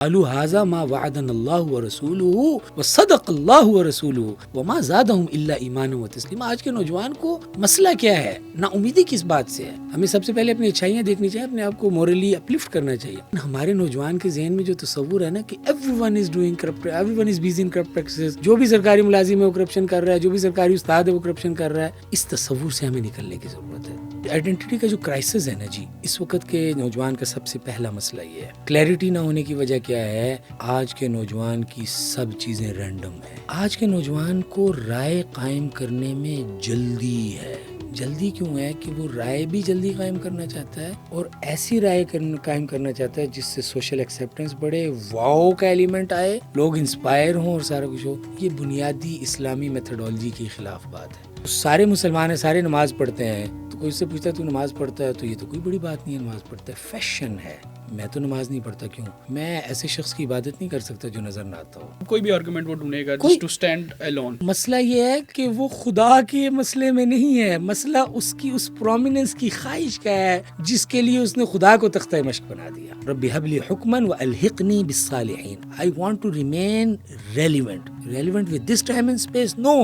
قالوا هذا ما وعدنا الله ورسوله وصدق الله ورسوله وما زادهم الا ایمانا وتسلیما. آج کے نوجوان کو مسئلہ کیا ہے؟ نا امیدی کس بات سے ہے؟ ہمیں سب سے پہلے اپنی اچھائیاں دیکھنی چاہیے, اپنے آپ کو مورلی اپلفٹ کرنا چاہیے. ہمارے نوجوان کے ذہن میں جو تصور ہے نا کہ every one is doing corrupt, every one is busy in corrupt practices, جو بھی سرکاری ملازم ہے وہ کرپشن کر رہا ہے, جو بھی سرکاری استاد ہے وہ کرپشن کر رہا ہے. اس تصور سے ہمیں نکلنے کی ضرورت ہے. آئیڈینٹی کا جو کرائسس ہے نا جی, اس وقت کے نوجوان کا سب سے پہلا مسئلہ یہ ہے. کلیئرٹی نہ ہونے کی وجہ کیا ہے؟ آج کے نوجوان کی سب چیزیں رینڈم ہیں. آج کے نوجوان کو رائے قائم کرنے میں جلدی ہے. جلدی کیوں ہے؟ کہ وہ رائے بھی جلدی قائم کرنا چاہتا ہے, اور ایسی رائے قائم کرنا چاہتا ہے جس سے سوشل ایکسیپٹنس بڑھے, واؤ کا ایلیمنٹ آئے, لوگ انسپائر ہوں اور سارا کچھ ہو. یہ بنیادی اسلامی میتھڈالوجی کے خلاف بات ہے. سارے مسلمان ہیں, سارے نماز پڑھتے ہیں, تو کوئی سے پوچھتا ہے تو نماز پڑھتا ہے, تو یہ تو کوئی بڑی بات نہیں ہے, نماز پڑھتا ہے, فیشن ہے. میں تو نماز نہیں پڑھتا, کیوں؟ میں ایسے شخص کی عبادت نہیں کر سکتا جو نظر نہ آتا ہو. کوئی بھی آرگومنٹ وہ ڈھونڈے گا جسٹ ٹو اسٹینڈ الون. مسئلہ یہ ہے کہ وہ خدا کے مسئلے میں نہیں ہے, مسئلہ اس کی اس پرومیننس کی خواہش کا ہے جس کے لیے اس نے خدا کو تختہ مشق بنا دیا. رب ہب لی حکما والحقنی بالصالحین. I want to remain relevant. Relevant with this time and space? No.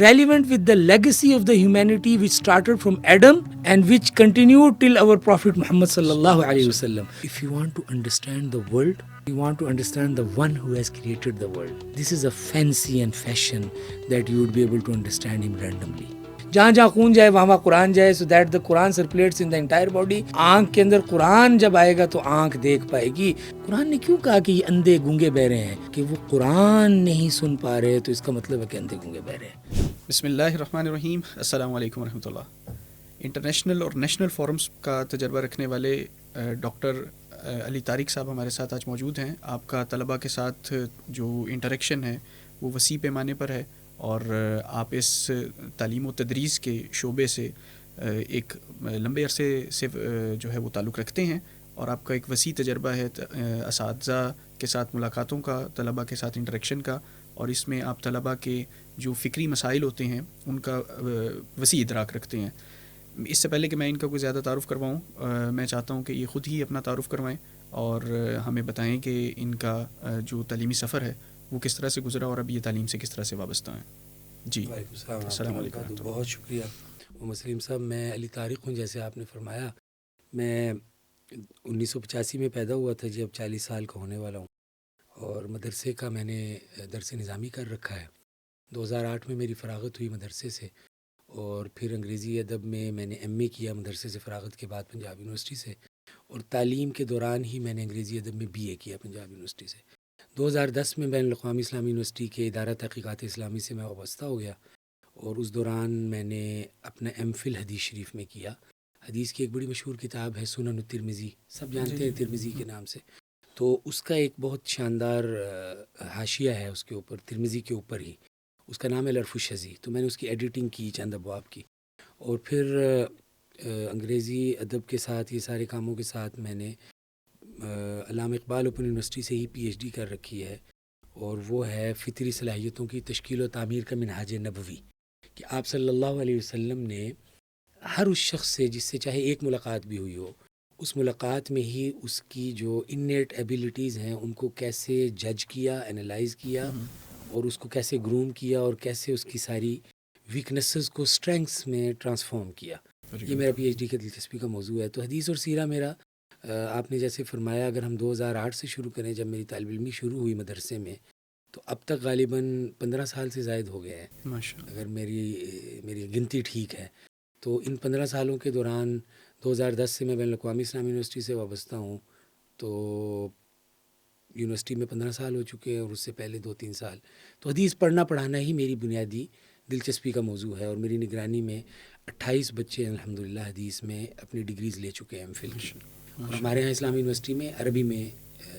Relevant with the legacy of the humanity which started from Adam and which continued till our Prophet Muhammad sallallahu alaihi wasallam. If you want to understand the world, you want to understand the one who has created the world. This is a fancy and fashion that you would be able to understand him randomly. جہاں جہاں خون جائے وہاں وہاں قرآن جائے, so that the Quran circulates in the entire body. آنکھ کے اندر قرآن جب آئے گا تو آنکھ دیکھ پائے گی. قرآن نے کیوں کہا کہ یہ اندھے گونگے بہرے ہیں؟ کہ وہ قرآن نہیں سن پا رہے, تو اس کا مطلب ہے کہ اندھے گونگے بہرے ہیں. بسم اللہ الرحمن الرحیم. السلام علیکم ورحمۃ اللہ. انٹرنیشنل اور نیشنل فورمز کا تجربہ رکھنے والے ڈاکٹر علی طارق صاحب ہمارے ساتھ آج موجود ہیں. آپ کا طلباء کے ساتھ جو انٹریکشن ہے وہ وسیع پیمانے پر ہے, اور آپ اس تعلیم و تدریس کے شعبے سے ایک لمبے عرصے سے جو ہے وہ تعلق رکھتے ہیں, اور آپ کا ایک وسیع تجربہ ہے اساتذہ کے ساتھ ملاقاتوں کا, طلباء کے ساتھ انٹریکشن کا, اور اس میں آپ طلباء کے جو فکری مسائل ہوتے ہیں ان کا وسیع ادراک رکھتے ہیں. اس سے پہلے کہ میں ان کا کوئی زیادہ تعارف کرواؤں, میں چاہتا ہوں کہ یہ خود ہی اپنا تعارف کروائیں اور ہمیں بتائیں کہ ان کا جو تعلیمی سفر ہے وہ کس طرح سے گزرا اور اب یہ تعلیم سے کس طرح سے وابستہ ہیں. جی السلام علیکم. بہت شکریہ محمد سلیم صاحب. میں علی طارق ہوں, جیسے آپ نے فرمایا. میں 1985 میں پیدا ہوا تھا جی, اب 40 سال کا ہونے والا ہوں, اور مدرسے کا میں نے درس نظامی کر رکھا ہے. 2008 میں میری فراغت ہوئی مدرسے سے, اور پھر انگریزی ادب میں میں نے ایم اے کیا مدرسے سے فراغت کے بعد پنجاب یونیورسٹی سے, اور تعلیم کے دوران ہی میں نے انگریزی ادب میں بی اے کیا پنجاب یونیورسٹی سے. 2010 میں بین الاقوامی اسلامی یونیورسٹی کے ادارہ تحقیقات اسلامی سے میں وابستہ ہو گیا, اور اس دوران میں نے اپنا ایم فل حدیث شریف میں کیا. حدیث کی ایک بڑی مشہور کتاب ہے سنن الترمذی, سب جانتے ہیں ترمذی کے نام سے. تو اس کا ایک بہت شاندار حاشیہ ہے اس کے اوپر, ترمذی کے اوپر ہی, اس کا نام ہے العرف الشذی. تو میں نے اس کی ایڈیٹنگ کی چند ابواب کی, اور پھر انگریزی ادب کے ساتھ یہ سارے کاموں کے ساتھ میں نے علامہ اقبال اوپن یونیورسٹی سے ہی پی ایچ ڈی کر رکھی ہے, اور وہ ہے فطری صلاحیتوں کی تشکیل و تعمیر کا منہاج نبوی. کہ آپ صلی اللہ علیہ وسلم نے ہر اس شخص سے جس سے چاہے ایک ملاقات بھی ہوئی ہو, اس ملاقات میں ہی اس کی جو انیٹ ایبیلٹیز ہیں ان کو کیسے جج کیا, انالائز کیا, اور اس کو کیسے گروم کیا, اور کیسے اس کی ساری ویکنسز کو اسٹرینگس میں ٹرانسفارم کیا. یہ میرا پی ایچ ڈی کا دلچسپی کا موضوع ہے. تو حدیث اور سیرہ میرا, آپ نے جیسے فرمایا, اگر ہم 2008 سے شروع کریں جب میری طالب علمی شروع ہوئی مدرسے میں, تو اب تک غالباً 15 سال سے زائد ہو گیا ہے اگر میری گنتی ٹھیک ہے. تو ان 15 سالوں کے دوران 2010 سے میں بین الاقوامی اسلامی یونیورسٹی سے وابستہ ہوں, تو یونیورسٹی میں 15 سال ہو چکے ہیں, اور اس سے پہلے 2-3 سال. تو حدیث پڑھنا پڑھانا ہی میری بنیادی دلچسپی کا موضوع ہے, اور میری نگرانی میں 28 بچے الحمدللہ حدیث میں اپنی ڈگریز لے چکے ہیں ایم فل کی. اور ہمارے یہاں اسلامی یونیورسٹی میں عربی میں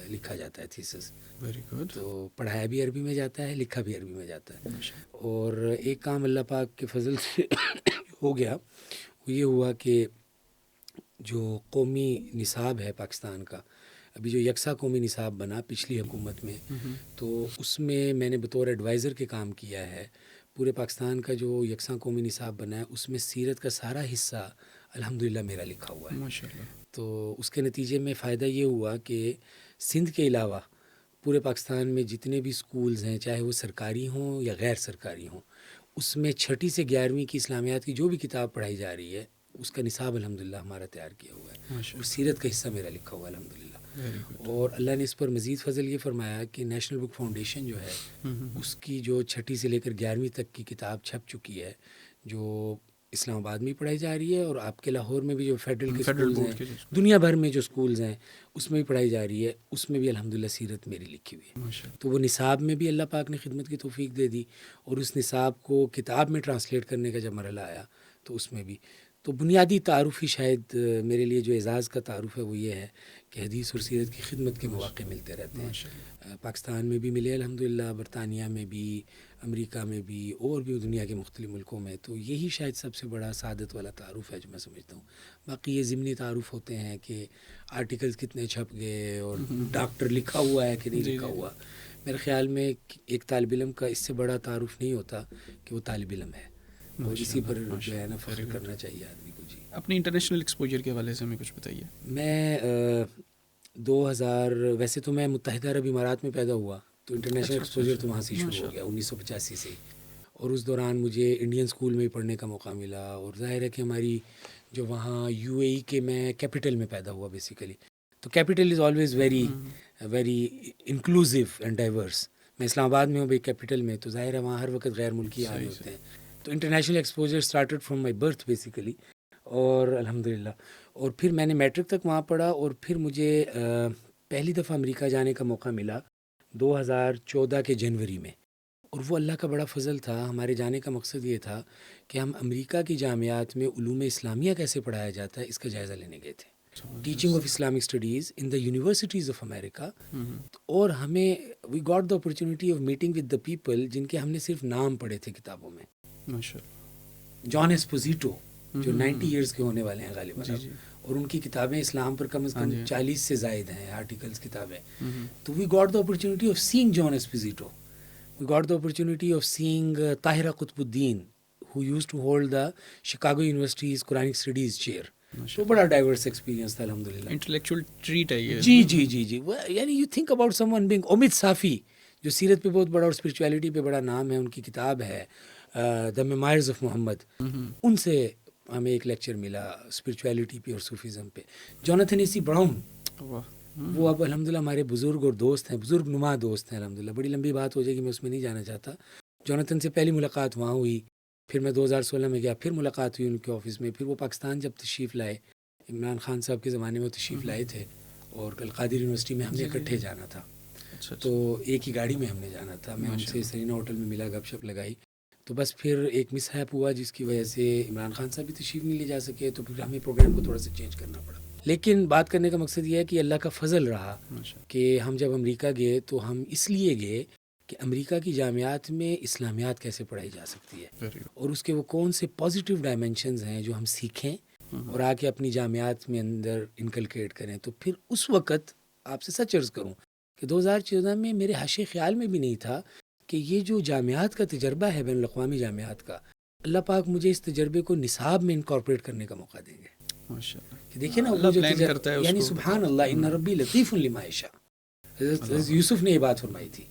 لکھا جاتا ہے تھیسس. Very good. تو پڑھایا بھی عربی میں جاتا ہے, لکھا بھی عربی میں جاتا ہے. اور ایک کام اللہ پاک کے فضل سے ہو گیا, وہ یہ ہوا کہ جو قومی نصاب ہے پاکستان کا, ابھی جو یکساں قومی نصاب بنا پچھلی حکومت میں, تو اس میں نے بطور ایڈوائزر کے کام کیا ہے. پورے پاکستان کا جو یکساں قومی نصاب بنا ہے اس میں سیرت کا سارا حصہ الحمدللہ میرا لکھا ہوا ہے. ماشاءاللہ. تو اس کے نتیجے میں فائدہ یہ ہوا کہ سندھ کے علاوہ پورے پاکستان میں جتنے بھی سکولز ہیں، چاہے وہ سرکاری ہوں یا غیر سرکاری ہوں، اس میں 6 سے 11ویں کی اسلامیات کی جو بھی کتاب پڑھائی جا رہی ہے اس کا نصاب الحمدللہ ہمارا تیار کیا ہوا ہے، اور سیرت کا حصہ میرا لکھا ہوا ہے الحمدللہ۔ اور اللہ نے اس پر مزید فضل یہ فرمایا کہ نیشنل بک فاؤنڈیشن جو ہے اس کی جو 6 سے لے کر 11ویں تک کی کتاب چھپ چکی ہے، جو اسلام آباد میں پڑھائی جا رہی ہے، اور آپ کے لاہور میں بھی جو فیڈرل کے سکولز ہیں، دنیا بھر میں جو سکولز ہیں اس میں بھی پڑھائی جا رہی ہے، اس میں بھی الحمدللہ سیرت میری لکھی ہوئی ہے۔ تو وہ نصاب میں بھی اللہ پاک نے خدمت کی توفیق دے دی، اور اس نصاب کو کتاب میں ٹرانسلیٹ کرنے کا جب مرحلہ آیا تو اس میں بھی تو بنیادی تعارف ہی شاید میرے لیے جو اعزاز کا تعارف ہے وہ یہ ہے کہ حدیث اور سیرت کی خدمت کے مواقع ملتے رہتے ہیں۔ پاکستان میں بھی ملے الحمدللہ، برطانیہ میں بھی، امریکہ میں بھی، اور بھی دنیا کے مختلف ملکوں میں، تو یہی شاید سب سے بڑا سعادت والا تعارف ہے جو میں سمجھتا ہوں۔ باقی یہ ضمنی تعارف ہوتے ہیں کہ آرٹیکلز کتنے چھپ گئے اور ڈاکٹر لکھا ہوا ہے کہ نہیں لکھا ہوا۔ میرے خیال میں ایک طالب علم کا اس سے بڑا تعارف نہیں ہوتا کہ وہ طالب علم ہے، اور اسی پر جو ہے نا فخر کرنا چاہیے آدمی کو۔ جی، اپنی انٹرنیشنل ایکسپوجر کے حوالے سے ہمیں کچھ بتائیے۔ میں 2000 ویسے تو میں متحدہ عرب امارات میں پیدا ہوا، تو انٹرنیشنل ایکسپوجر تو وہاں سے شروع ہو گیا 1985 سے، اور اس دوران مجھے انڈین اسکول میں پڑھنے کا موقع ملا، اور ظاہر ہے کہ ہماری جو وہاں UAE کے میں کیپٹل میں پیدا ہوا بیسیکلی، تو capital is always very inclusive and diverse. میں اسلام آباد میں ہوں بھائی کیپٹل میں، تو ظاہر ہے وہاں ہر وقت غیر ملکی آ رہے ہوتے ہیں، تو international exposure started from my birth basically, اور الحمدللہ۔ اور پھر میں نے میٹرک تک وہاں پڑھا، اور پھر مجھے پہلی دفعہ امریکہ جانے کا موقع ملا 2014 کے جنوری میں، اور وہ اللہ کا بڑا فضل تھا۔ ہمارے جانے کا مقصد یہ تھا کہ ہم امریکہ کی جامعات میں علوم اسلامیہ کیسے پڑھایا جاتا ہے اس کا جائزہ لینے گئے تھے، teaching of Islamic studies in the universities of America, اور ہمیں we got the opportunity of meeting with the people جن کے ہم نے صرف نام پڑھے تھے کتابوں میں۔ جان ایسپوزیٹو جو 90 ایئرس کے ہونے والے ہیں غالباً، اور ان کی کتابیں اسلام پر کم از کم 40 سے زائد ہیں آرٹیکلز کتابیں، تو we got the opportunity of seeing John Esposito, we got the opportunity of seeing Tahira Qutbuddin who used to hold the Chicago University's Quranic Studies chair. تو بڑا ڈائیورس ایکسپیرینس تھا الحمدللہ۔ انٹلیکچوئل ٹریٹ ہے یہ۔ جی جی جی جی، یعنی you think about some one being امید صافی جو سیرت پہ بہت بڑا اور اسپرچویلٹی پہ بڑا نام ہے، ان کی کتاب ہے دا میموائرز آف محمد، ان سے ہمیں ایک لیکچر ملا اسپرچویلٹی پہ اور صوفیزم پہ۔ جوناتھن اے سی براؤن، وہ اب الحمدللہ ہمارے بزرگ اور دوست ہیں، بزرگ نما دوست ہیں الحمدللہ۔ بڑی لمبی بات ہو جائے گی، میں اس میں نہیں جانا چاہتا۔ جوناتھن سے پہلی ملاقات وہاں ہوئی، پھر میں 2016 میں گیا، پھر ملاقات ہوئی ان کے آفس میں، پھر وہ پاکستان جب تشریف لائے، عمران خان صاحب کے زمانے میں وہ تشریف لائے تھے، اور القادر یونیورسٹی میں ہم نے اکٹھے جانا تھا، تو ایک ہی گاڑی میں ہم نے جانا تھا۔ میں ان سے سرینا ہوٹل میں ملا، گپ شپ لگائی، تو بس پھر ایک مس ہیپ ہوا جس کی وجہ سے عمران خان صاحب بھی تشریف نہیں لے جا سکے، تو پھر ہمیں پروگرام کو تھوڑا سا چینج کرنا پڑا۔ لیکن بات کرنے کا مقصد یہ ہے کہ اللہ کا فضل رہا کہ ہم جب امریکہ گئے تو ہم اس لیے گئے کہ امریکہ کی جامعات میں اسلامیات کیسے پڑھائی جا سکتی ہے، اور اس کے وہ کون سے پازیٹیو ڈائمینشنز ہیں جو ہم سیکھیں اور آ کے اپنی جامعات میں اندر انکلکیٹ کریں۔ تو پھر اس وقت آپ سے سچ عرض کروں کہ 2014 میں میرے حاشے خیال میں بھی نہیں تھا کہ یہ جو جامعات کا تجربہ ہے، بین الاقوامی جامعات کا، اللہ پاک مجھے اس تجربے کو نصاب میں انکارپوریٹ کرنے کا موقع دیں گے۔ کہ دیکھیں نا وہ جو تجربہ، یعنی سبحان اللہ، ان ربی لطیف لما یشاء، حضرت یوسف نے یہ بات فرمائی تھی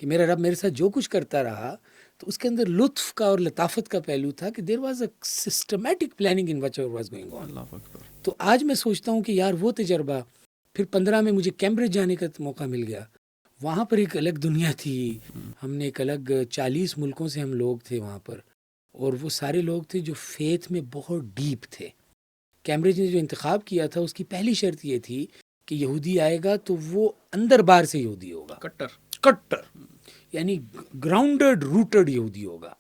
کہ میرا رب میرے ساتھ جو کچھ کرتا رہا تو اس کے اندر لطف کا اور لطافت کا پہلو تھا کہ دیر was a systematic planning in what ever was going on. تو آج میں سوچتا ہوں کہ یار وہ تجربہ، پھر 15 میں مجھے کیمبرج جانے کا موقع مل گیا، وہاں پر ایک الگ دنیا تھی، ہم نے ایک الگ 40 ملکوں سے ہم لوگ تھے وہاں پر، اور وہ سارے لوگ تھے جو فیتھ میں بہت ڈیپ تھے۔ کیمبرج نے جو انتخاب کیا تھا اس کی پہلی شرط یہ تھی کہ یہودی آئے گا تو وہ اندر بار سے یہودی ہوگا، کٹر یعنی گراؤنڈڈ روٹڈ یہودی ہوگا،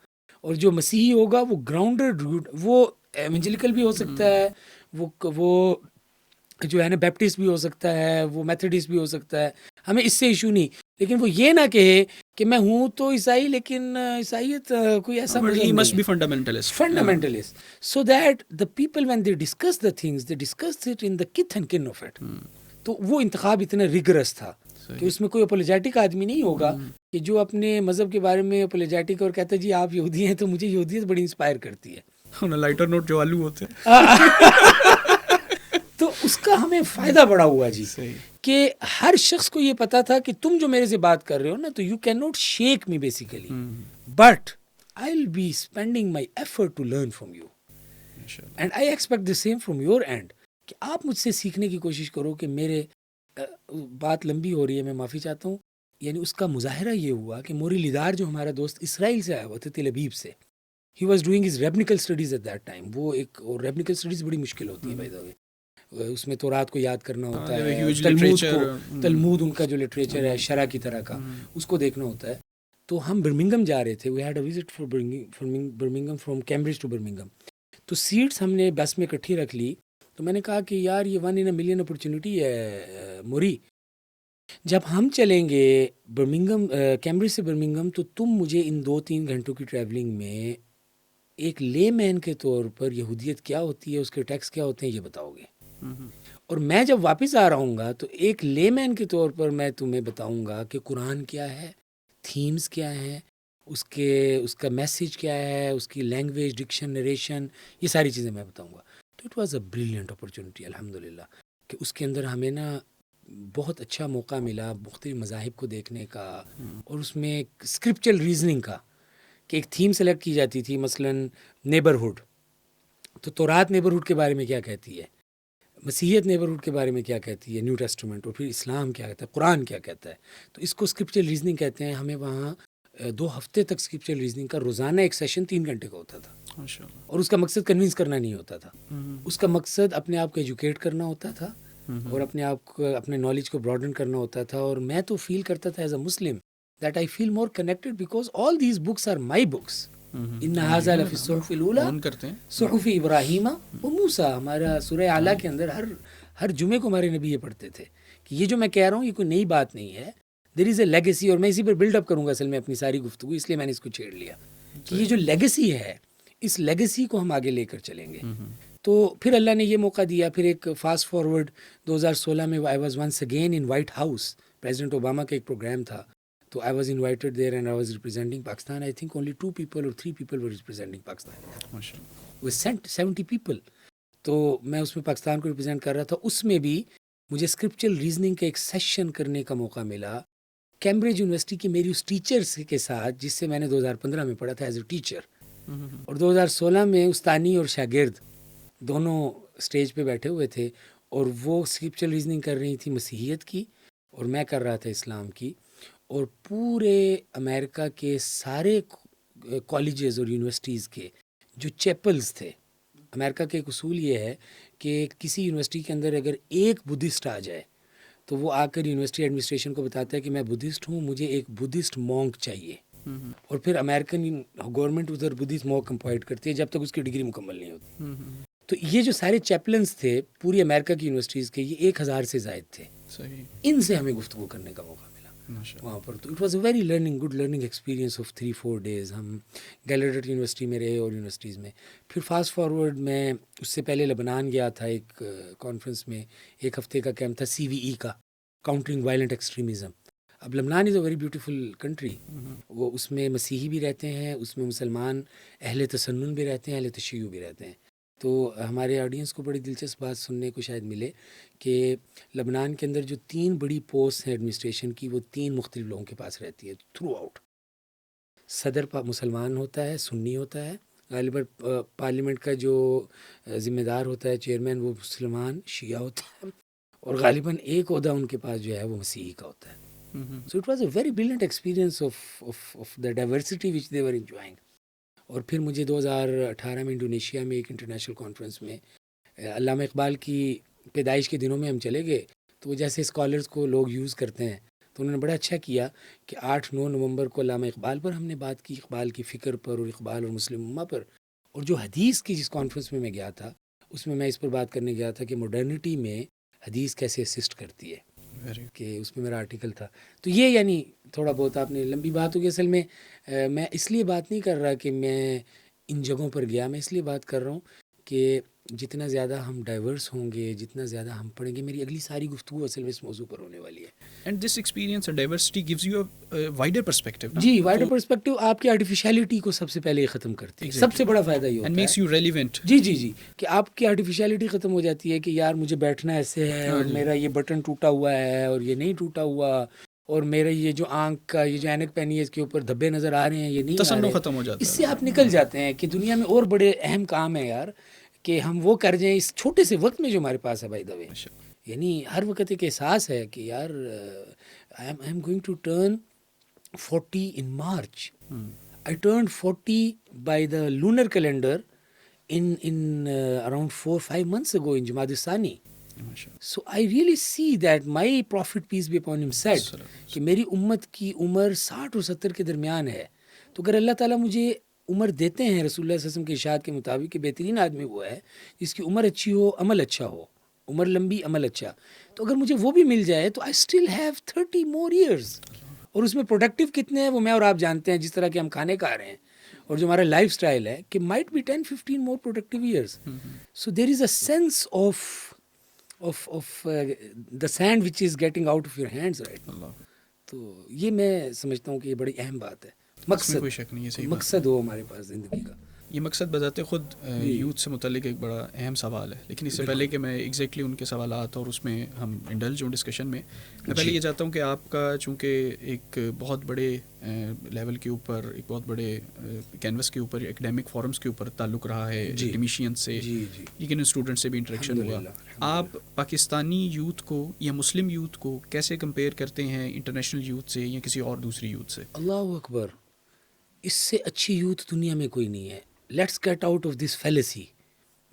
اور جو مسیحی ہوگا وہ گراؤنڈڈ وہ ایونجلیکل بھی ہو سکتا ہے، وہ جو ہے نا بیپٹسٹ بھی ہو سکتا ہے، وہ میتھڈسٹ بھی ہو سکتا ہے، ہمیں اس سے ایشو نہیں، لیکن وہ یہ نہ کہے کہ میں ہوں تو عیسائی لیکن عیسائیت کوئی ایسا fundamentalist, so that the people when they discuss the things they discuss it in the kith and کن آف اٹ۔ تو وہ انتخاب اتنا ریگرس تھا کہ اس میں کوئی اپولوجیٹک آدمی نہیں ہوگا کہ جو اپنے مذہب کے بارے میں اپولوجیٹک اور کہتا ہے جی آپ یہودی ہیں، تو مجھے یہودیت بڑی انسپائر کرتی ہے۔ لائٹر نوٹ جو آلو ہوتے تو اس کا ہمیں فائدہ بڑا ہوا جی، کہ ہر شخص کو یہ پتا تھا کہ تم جو میرے سے بات کر رہے ہو نا تو you can not shake me basically, but I will be spending my effort to learn from you and I expect the same from your end, کہ آپ مجھ سے سیکھنے کی کوشش کرو کہ میرے بات لمبی ہو رہی ہے، میں معافی چاہتا ہوں. یعنی اس کا مظاہرہ یہ ہوا کہ موری لیدار جو ہمارا دوست اسرائیل سے آیا ہوا تھا، تل ابیب سے، he was doing his rabbinical studies at that time. وہ ایک اور ریبنیکل اسٹڈیز بڑی مشکل ہوتی ہیں بائی دا وے، اس میں تورات کو یاد کرنا ہوتا ہے، تلمود ان کا جو لٹریچر ہے شرع کی طرح کا، اس کو دیکھنا ہوتا ہے. تو ہم برمنگم جا رہے تھے، we had a visit for Birmingham from Cambridge to Birmingham. تو سیٹس ہم نے بس میں اکٹھی رکھ لی. تو میں نے کہا کہ یار یہ 1 in a million اپرچونیٹی ہے موری، جب ہم چلیں گے برمنگم کیمبرج سے برمنگم تو تم مجھے ان 2-3 گھنٹوں کی ٹریولنگ میں ایک لے مین کے طور پر یہودیت کیا ہوتی ہے، اس کے ٹیکس کیا ہوتے ہیں، یہ بتاؤ گے. اور میں جب واپس آ رہا ہوں گا تو ایک لے مین کے طور پر میں تمہیں بتاؤں گا کہ قرآن کیا ہے، تھیمز کیا ہیں، اس کا میسیج کیا ہے، اس کی لینگویج، ڈکشن، نریشن، یہ ساری چیزیں میں بتاؤں گا. تو it was a brilliant opportunity الحمدللہ، کہ اس کے اندر ہمیں نا بہت اچھا موقع ملا مختلف مذاہب کو دیکھنے کا، اور اس میں اسکرپچل ریزننگ کا، کہ ایک تھیم سلیکٹ کی جاتی تھی، مثلا نیبرہڈ. تو تورات نیبرہڈ کے بارے میں کیا کہتی ہے، مسیحیت نیبرہڈ کے بارے میں کیا کہتی ہے، نیو ٹیسٹمنٹ، اور پھر اسلام کیا کہتا ہے، قرآن کیا کہتا ہے. تو اس کو اسکرپچل ریزننگ کہتے ہیں. ہمیں وہاں 2 ہفتے تک اسکرپچل ریزننگ کا روزانہ ایک سیشن 3 گھنٹے کا ہوتا تھا، اور اس کا مقصد کنونس کرنا نہیں ہوتا تھا، اس کا مقصد اپنے آپ کو ایجوکیٹ کرنا ہوتا تھا، اور اپنے آپ کو، اپنے نالج کو براڈن کرنا ہوتا تھا. اور میں تو فیل کرتا تھا as a Muslim that I feel more connected because all these books are my books. ان ھذا لفی الصحف الاولی صحف ابراہیم و موسیٰ. ہمارا سورہ اعلیٰ کے اندر ہر جمعے کو ہمارے نبی یہ پڑھتے تھے کہ یہ جو میں کہہ رہا ہوں یہ کوئی نئی بات نہیں ہے، دیر از اے لیگیسی. اور میں اسی پر بلڈ اپ کروں گا اصل میں اپنی ساری گفتگو، اس لیے میں نے اس کو چھیڑ لیا کہ یہ جو لیگیسی ہے، اس لیگیسی کو ہم آگے لے کر چلیں گے. تو پھر اللہ نے یہ موقع دیا. پھر ایک فاسٹ فارورڈ 2016 میں I was once again in White House, president Obama کا ایک پروگرام تھا. تو I was invited there and I was representing Pakistan. I think only 2 people or 3 people were representing Pakistan. We sent 70 people. تو میں اس میں پاکستان کو represent کر رہا تھا. اس میں بھی مجھے اسکرپچل ریزننگ کا ایک سیشن کرنے کا موقع ملا کیمبرج یونیورسٹی کی میری اس ٹیچر کے ساتھ، جس سے میں نے 2015 میں پڑھا تھا ایز اے ٹیچر. اور 2016 میں استانی اور شاگرد دونوں اسٹیج پہ بیٹھے ہوئے تھے، اور وہ اسکرپچل ریزننگ کر رہی تھی مسیحیت کی، اور میں کر رہا تھا اسلام کی. اور پورے امریکہ کے سارے کالجز اور یونیورسٹیز کے جو چیپلز تھے، امریکہ کا ایک اصول یہ ہے کہ کسی یونیورسٹی کے اندر اگر ایک بدھسٹ آ جائے تو وہ آ کر یونیورسٹی ایڈمنسٹریشن کو بتاتا ہے کہ میں بدھسٹ ہوں، مجھے ایک بدھسٹ مونک چاہیے. اور پھر امریکن گورنمنٹ ادھر بدھسٹ مونک اپوائنٹ کرتی ہے جب تک اس کی ڈگری مکمل نہیں ہوتی. تو یہ جو سارے چیپلنس تھے پوری امریکہ کی یونیورسٹیز کے، یہ 1000 سے زائد تھے. ان سے ہمیں گفتگو کرنے کا موقع ملا وہاں پر. تو it was a very good learning experience of 3-4 days. ہم گیلیڈٹ یونیورسٹی میں رہے اور یونیورسٹیز میں. پھر فاسٹ فارورڈ میں اس سے پہلے لبنان گیا تھا ایک کانفرنس میں، 1 ہفتے کا کیمپ تھا CVE کا، کاؤنٹرنگ وائلنٹ ایکسٹریمزم. اب لبنان از اے ویری بیوٹیفل کنٹری. وہ اس میں مسیحی بھی رہتے ہیں، اس میں مسلمان اہل تسنن بھی رہتے ہیں، اہل تشیع بھی رہتے ہیں. تو ہمارے آڈینس کو بڑی دلچسپ بات سننے کو شاید ملے کہ لبنان کے اندر جو 3 بڑی پوسٹ ہیں ایڈمنسٹریشن کی، وہ 3 مختلف لوگوں کے پاس رہتی ہے تھرو آؤٹ. صدر مسلمان ہوتا ہے، سنی ہوتا ہے غالباً. پارلیمنٹ کا جو ذمہ دار ہوتا ہے، چیئرمین، وہ مسلمان شیعہ ہوتا ہے، اور غالباً ایک عہدہ ان کے پاس جو ہے وہ مسیحی کا ہوتا ہے. So it was a very brilliant experience of the diversity which they were enjoying. اور پھر مجھے 2018 میں انڈونیشیا میں ایک انٹرنیشنل کانفرنس میں، علامہ اقبال کی پیدائش کے دنوں میں ہم چلے گئے. تو وہ جیسے اسکالرس کو لوگ یوز کرتے ہیں، تو انہوں نے بڑا اچھا کیا کہ 8-9 نومبر کو علامہ اقبال پر ہم نے بات کی، اقبال کی فکر پر اور اقبال اور مسلم امہ پر. اور جو حدیث کی جس کانفرنس میں گیا تھا، اس میں اس پر بات کرنے گیا تھا کہ ماڈرنٹی میں حدیث کیسے اسسٹ کرتی ہے، کہ اس میں میرا آرٹیکل تھا. تو یہ یعنی تھوڑا بہت آپ نے لمبی بات ہوگی. اصل میں میں اس لیے بات نہیں کر رہا کہ میں ان جگہوں پر گیا، میں اس لیے بات کر رہا ہوں کہ جتنا زیادہ ہم ڈائیورس ہوں گے، جتنا زیادہ ہم پڑھیں گے، میری اگلی ساری گفتگو اصل میں اس موضوع پر ہونے والی ہے. And this experience and diversity gives you a wider perspective. جی، وائڈر پرسپیکٹو آپ کی آرٹیفیشیلٹی کو سب سے پہلے یہ ختم کرتی ہے. سب سے بڑا فائدہ یہ ہوتا ہے اینڈ میکس یو ریلیونٹ. جی جی جی، کہ آپ کی آرٹیفیشیلٹی ختم ہو جاتی ہے کہ یار مجھے بیٹھنا ایسے ہے اور میرا یہ بٹن ٹوٹا ہوا ہے اور یہ نہیں ٹوٹا ہوا، اور میرا یہ جو آنکھ کا یہ جو اینک پہنی ہے اس کے اوپر دھبے نظر آ رہے ہیں، یہ نہیں تصنع ختم ہو جاتا ہے. اس سے آپ نکل جاتے ہیں کہ دنیا میں اور بڑے اہم کام ہیں یار کہ ہم وہ کر جائیں اس چھوٹے سے وقت میں جو ہمارے پاس ہے. بائی دا وے، یعنی ہر وقت ایک احساس ہے کہ یار I am going to turn 40 in March. I turned 40 by the lunar calendar in around 4-5 months ago in Jamad Thani. So I really see that my Prophet peace be upon him said کہ میری امت کی عمر 60 اور 70 کے درمیان ہے. تو اگر اللہ تعالیٰ مجھے عمر دیتے ہیں رسول اللہ صلی اللہ علیہ وسلم کے ارشاد کے مطابق کہ بہترین آدمی وہ ہے جس کی عمر اچھی ہو، عمل اچھا ہو، عمر لمبی عمل اچھا، تو اگر مجھے وہ بھی مل جائے تو I still have 30 more years. اور اس میں پروڈکٹیو کتنے ہیں وہ میں اور آپ جانتے ہیں، جس طرح کے ہم کھانے کھا رہے ہیں اور جو ہمارا لائف سٹائل ہے کہ might be 10-15 more productive years. So there is a sense of the sand which is getting out of your hands right now. تو یہ میں سمجھتا ہوں کہ یہ بڑی اہم بات ہے. مقصد ہو ہمارے پاس زندگی کا. یہ مقصد بذات خود یوتھ سے متعلق ایک بڑا اہم سوال ہے، لیکن اس سے پہلے کہ میں ایگزیکٹلی ان کے سوالات اور اس میں ہم انڈلج ہوں ڈسکشن میں پہلے یہ چاہتا ہوں کہ آپ کا چونکہ ایک بہت بڑے لیول کے اوپر، ایک بہت بڑے کینوس کے اوپر، ایکڈیمک فورمز کے اوپر تعلق رہا ہے، ایکڈیمیشین سے، لیکن اسٹوڈنٹ سے بھی انٹریکشن ہوا. آپ پاکستانی یوتھ کو یا مسلم یوتھ کو کیسے کمپیئر کرتے ہیں انٹرنیشنل یوتھ سے یا کسی اور دوسری یوتھ سے؟ اللہ اکبر، اس سے اچھی یوتھ دنیا میں کوئی نہیں ہے. Let's get out of this fallacy.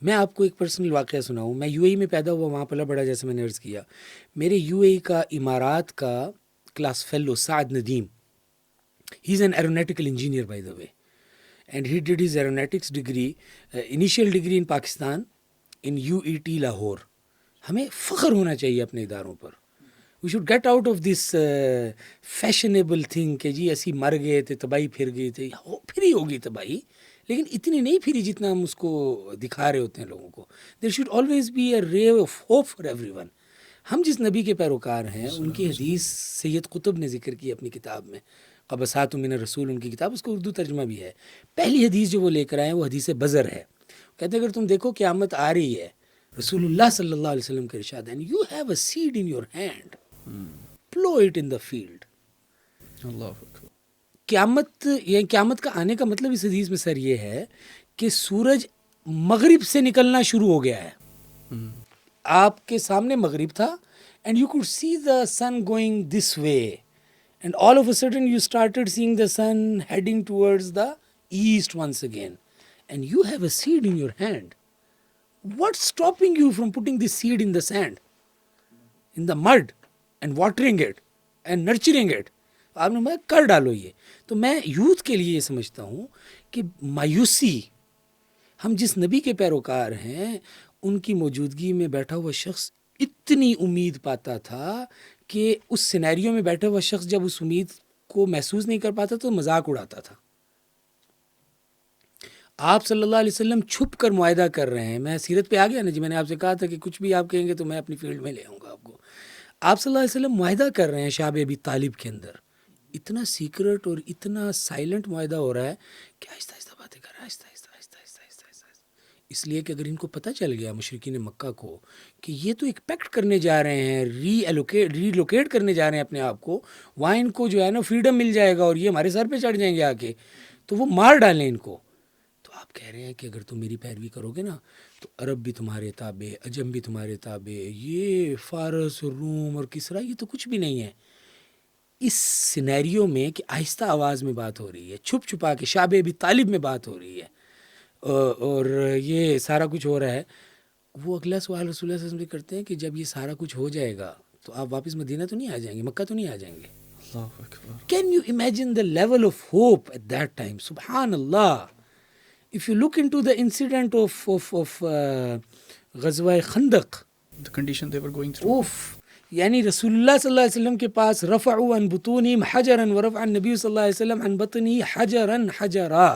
میں آپ کو ایک پرسنل واقعہ سناؤں. میں یو اے ای میں پیدا ہوا، وہاں پلا بڑا، جیسے میں نے عرض کیا. میرے یو اے ای کا امارات کا class fellow Saad Nadeem, he is an aeronautical engineer by the way, and he did his aeronautics degree, initial degree in Pakistan in U E T Lahore. ہمیں فخر ہونا چاہیے اپنے اداروں پر. We should get out of this fashionable thing کہ جی ایسی مر گئے تھے، تباہی پھر گئی تھی. پھری ہوگی تباہی، لیکن اتنی نہیں پھری جتنا ہم اس کو دکھا رہے ہوتے ہیں لوگوں کو. دیر شوڈ آلویز بی اے رے of hope for every one. ہم جس نبی کے پیروکار ہیں ان کی حدیث سید قطب نے ذکر کی اپنی کتاب میں، قبسات من الرسول، ان کی کتاب، اس کو اردو ترجمہ بھی ہے. پہلی حدیث جو وہ لے کر آئے وہ حدیث بزر ہے. کہتے ہیں اگر تم دیکھو قیامت آ رہی ہے، رسول اللہ صلی اللہ علیہ وسلم کا ارشاد ہے، you have a seed in your hand, plough it in the field. قیامت کا آنے کا مطلب اس حدیث میں سر یہ ہے کہ سورج مغرب سے نکلنا شروع ہو گیا ہے. آپ کے سامنے مغرب تھا and you could see the sun going this way, and all of a sudden you started seeing the sun heading towards the east once again, and you have a seed in your hand. What stopping you from putting this seed in the sand, in the mud, and watering it and nurturing it? آپ نے کر ڈالو یہ. تو میں youth کے لیے یہ سمجھتا ہوں کہ مایوسی، ہم جس نبی کے پیروکار ہیں ان کی موجودگی میں بیٹھا ہوا شخص اتنی امید پاتا تھا کہ اس سینیریو میں بیٹھا ہوا شخص جب اس امید کو محسوس نہیں کر پاتا تو مذاق اڑاتا تھا. آپ صلی اللہ علیہ وسلم چھپ کر معاہدہ کر رہے ہیں. میں سیرت پہ آ گیا نا جی، میں نے آپ سے کہا تھا کہ کچھ بھی آپ کہیں گے تو میں اپنی فیلڈ میں لے آؤں گا آپ کو. آپ صلی اللہ علیہ وسلم معاہدہ کر رہے ہیں شعب ابی طالب کے اندر. اتنا سیکرٹ اور اتنا سائلنٹ معاہدہ ہو رہا ہے کہ آہستہ آہستہ باتیں کر رہا ہے، آہستہ آہستہ آہستہ آہستہ آہستہ آہستہ. اس لیے کہ اگر ان کو پتہ چل گیا مشرکین مکہ کو کہ یہ تو ایک پیکٹ کرنے جا رہے ہیں، ری لوکیٹ کرنے جا رہے ہیں اپنے آپ کو، وہاں ان کو جو ہے نا فریڈم مل جائے گا اور یہ ہمارے سر پہ چڑھ جائیں گے آ کے، تو وہ مار ڈالیں ان کو. تو آپ کہہ رہے ہیں کہ اگر تم میری پیروی کرو گے نا تو عرب بھی تمہارے تابع، عجم بھی تمہارے تابع، یہ فارس اور روم اور کسرا یہ تو کچھ بھی نہیں ہے. اس سینیریو میں کہ آہستہ آواز میں بات ہو رہی ہے، چھپ چھپا کے شعب ابی طالب میں بات ہو رہی ہے اور یہ سارا کچھ ہو رہا ہے، وہ اگلا سوال رسول اللہ صلی اللہ علیہ وسلم سے کرتے ہیں کہ جب یہ سارا کچھ ہو جائے گا تو آپ واپس مدینہ تو نہیں آ جائیں گے، مکہ تو نہیں آ جائیں گے؟ Can you imagine the level of hope at that time? سبحان اللہ. If you look into the incident of غزوہ خندق, the condition they were going through, یعنی رسول اللہ صلی اللہ علیہ وسلم کے پاس رفعوا عن بطونہم حجرا ورفع النبی صلی اللہ علیہ وسلم عن بطنہ حجرا حجرا،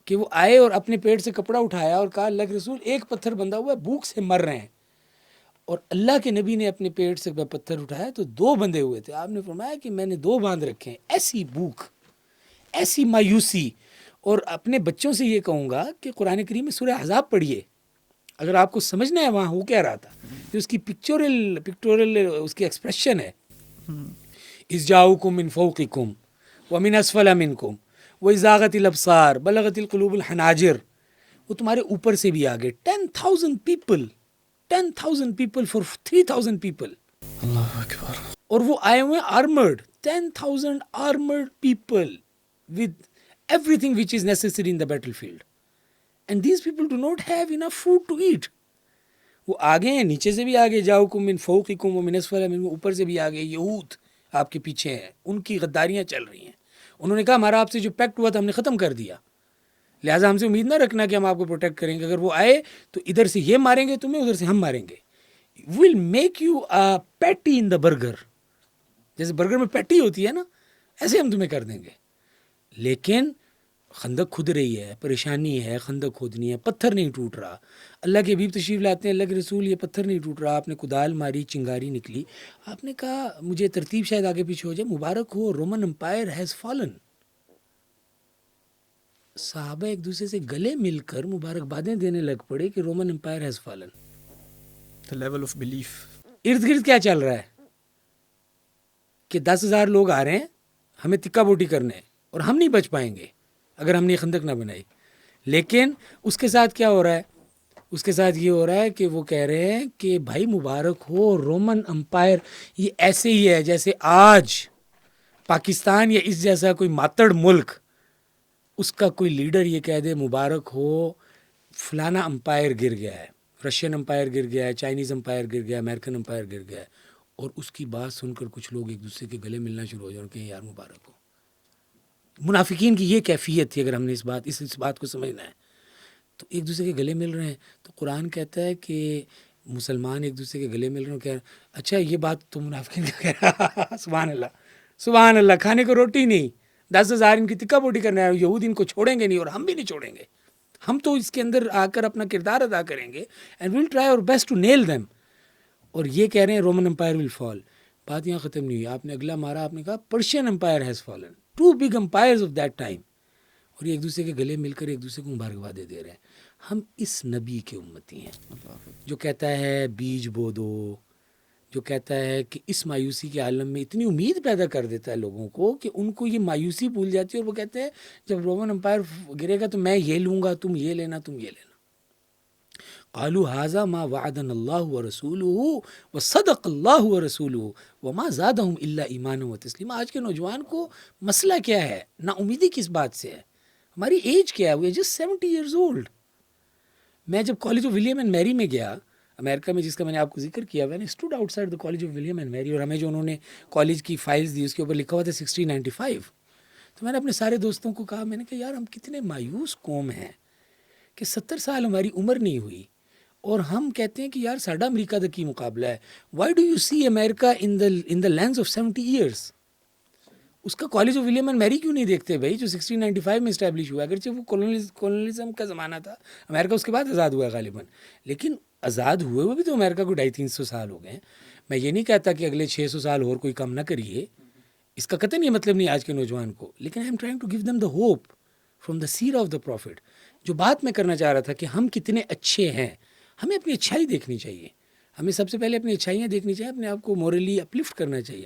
کہ وہ آئے اور اپنے پیٹ سے کپڑا اٹھایا اور کہا اللہ کے رسول ایک پتھر بندھا ہوا ہے، بھوک سے مر رہے ہیں، اور اللہ کے نبی نے اپنے پیٹ سے پتھر اٹھایا تو 2 بندھے ہوئے تھے. آپ نے فرمایا کہ میں نے 2 باندھ رکھے ہیں. ایسی بھوک، ایسی مایوسی. اور اپنے بچوں سے یہ کہوں گا کہ قرآن کریم میں سورہ احزاب پڑھیے، اگر آپ کو سمجھنا ہے وہاں ہو کیا رہا تھا، جو اس کی پکٹورل اس کی ایکسپریشن ہے، اذ جاؤکم من فوقکم ومن اسفل منکم واذ زاغت الابصار بلغت القلوب الحناجر، وہ تمہارے اوپر سے بھی آگے. 10,000 پیپل فار 3,000 پیپل. اللہ اکبر. اور وہ آئے ہوئے armoured, 10,000 armoured people with everything which is necessary in the battlefield, and these people do not have enough food to eat. وہ آگے ہیں، نیچے سے بھی آگے، جاؤکم من فوقکم ومن اسفل منکم، اوپر سے بھی آگے. یہود آپ کے پیچھے ہیں، ان کی غداریاں چل رہی ہیں. انہوں نے کہا ہمارا آپ سے جو پیکٹ ہوا تھا ہم نے ختم کر دیا، لہٰذا ہم سے امید نہ رکھنا کہ ہم آپ کو پروٹیکٹ کریں گے. اگر وہ آئے تو ادھر سے یہ ماریں گے تمہیں، ادھر سے ہم ماریں گے. ول میک یو پیٹی ان دا برگر، جیسے برگر میں پیٹی ہوتی ہے نا، ایسے ہم تمہیں کر دیں گے. لیکن خندق کھد رہی ہے، پریشانی ہے، خندق کھودنی ہے، پتھر نہیں ٹوٹ رہا. اللہ کے حبیب تشریف لاتے ہیں، اللہ کے رسول یہ پتھر نہیں ٹوٹ رہا. آپ نے کدال ماری، چنگاری نکلی. آپ نے کہا مجھے ترتیب شاید آگے پیچھے ہو جائے، مبارک ہو رومن امپائر ہیز فالن. صحابہ ایک دوسرے سے گلے مل کر مبارکبادیں دینے لگ پڑے کہ Roman empire has fallen. The level of belief. ارد گرد کیا چل رہا ہے کہ 10,000 لوگ آ رہے ہیں ہمیں تکا بوٹی کرنے، اور ہم نہیں بچ پائیں گے اگر ہم نے خندق نہ بنائی. لیکن اس کے ساتھ کیا ہو رہا ہے؟ اس کے ساتھ یہ ہو رہا ہے کہ وہ کہہ رہے ہیں کہ بھائی مبارک ہو رومن امپائر. یہ ایسے ہی ہے جیسے آج پاکستان یا اس جیسا کوئی ماتڑ ملک، اس کا کوئی لیڈر یہ کہہ دے مبارک ہو فلانا امپائر گر گیا ہے، رشین امپائر گر گیا ہے، چائنیز امپائر گر گیا ہے، امریکن امپائر گر گیا ہے، اور اس کی بات سن کر کچھ لوگ ایک دوسرے کے گلے ملنا شروع ہو جائیں کہ یار مبارک ہو. منافقین کی یہ کیفیت تھی. اگر ہم نے اس بات کو سمجھنا ہے تو ایک دوسرے کے گلے مل رہے ہیں. تو قرآن کہتا ہے کہ مسلمان ایک دوسرے کے گلے مل رہے ہیں. کہہ رہے اچھا یہ بات تو منافقین کا کہہ رہا. سبحان اللہ سبحان اللہ. کھانے کو روٹی نہیں، 10,000 ان کی تکا بوٹی کرنے آئے، یہود ان کو چھوڑیں گے نہیں اور ہم بھی نہیں چھوڑیں گے. ہم تو اس کے اندر آ کر اپنا کردار ادا کریں گے اینڈ ویل ٹرائی اور بیسٹ ٹو نیل دیم. اور یہ کہہ رہے ہیں رومن امپائر ول فال. بات یہاں ختم نہیں ہوئی. آپ نے اگلا مارا، آپ نے کہا Persian empire has fallen, 2 big empires of that time. اور یہ ایک دوسرے کے گلے مل کر ایک دوسرے کو مبارکبادیں دے رہے ہیں. ہم اس نبی کے امتی ہیں جو کہتا ہے بیج بو دو، جو کہتا ہے کہ اس مایوسی کے عالم میں اتنی امید پیدا کر دیتا ہے لوگوں کو کہ ان کو یہ مایوسی بھول جاتی ہے، اور وہ کہتے ہیں جب رومن امپائر گرے گا تو میں یہ لوں گا، تم یہ لینا، تم یہ لینا. قالوا هذا ما وعدنا الله ورسوله وصدق الله ورسوله وما زادهم الا ایمانا وتسلیما. آج کے نوجوان کو مسئلہ کیا ہے؟ نا امیدی کس بات سے ہے؟ ہماری ایج کیا ہے؟ We are just 70 years old. میں جب کالج آف ولیم اینڈ میری میں گیا امریکہ میں، جس کا میں نے آپ کو ذکر کیا، میں نے stood out side the college of William and میری، اور ہمیں جو انہوں نے کالج کی فائلز دی اس کے اوپر لکھا ہوا تھا 1695. تو میں نے اپنے سارے دوستوں کو کہا، میں نے کہا یار ہم کتنے مایوس قوم ہیں کہ 70 سال ہماری عمر نہیں ہوئی اور ہم کہتے ہیں کہ یار ساڈا امریکہ دا کی مقابلہ ہے. Why do you see America in the lens of 70 years؟ اس کا کالج آف ولیم اینڈ میری کیوں نہیں دیکھتے بھائی، جو 1695 میں اسٹیبلش ہوا؟ اگرچہ وہ کولونیلزم کا زمانہ تھا، امریکہ اس کے بعد آزاد ہوا ہے غالباً، لیکن آزاد ہوئے ہوئے بھی تو امریکہ کو 250-300 سال ہو گئے ہیں. میں یہ نہیں کہتا کہ اگلے 600 سال اور کوئی کم نہ کریے، اس کا قطعاً یہ مطلب نہیں آج کے نوجوان کو، لیکن I am trying to give them the hope from the سیرہ آف دا پروفٹ. جو بات میں کرنا چاہ رہا تھا کہ ہم کتنے اچھے ہیں، ہمیں اپنی اچھائی دیکھنی چاہیے. ہمیں سب سے پہلے اپنی اچھائیاں دیکھنی چاہیے، اپنے آپ کو مورلی اپلفٹ کرنا چاہیے.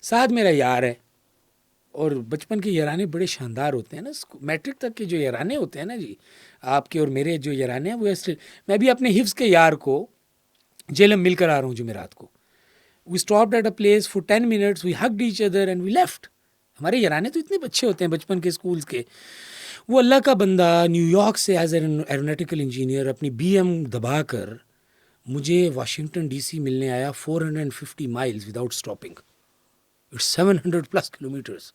ساتھ میرا یار ہے، اور بچپن کے یارانے بڑے شاندار ہوتے ہیں نا. میٹرک تک کے جو یارانے ہوتے ہیں نا جی، آپ کے اور میرے جو یارانے ہیں وہ میں بھی اپنے حفظ کے یار کو جیلم مل کر آ رہا ہوں جمعرات کو. We stopped at a place for 10 minutes, we hugged each other and we left. ہمارے یارانے تو اتنے اچھے ہوتے ہیں بچپن کے اسکولس کے. وہ اللہ کا بندہ نیو یارک سے ایز این ایروناٹیکل انجینئر اپنی BM دبا کر مجھے واشنگٹن DC ملنے آیا 450 miles without stopping. It's 700+ kilometers.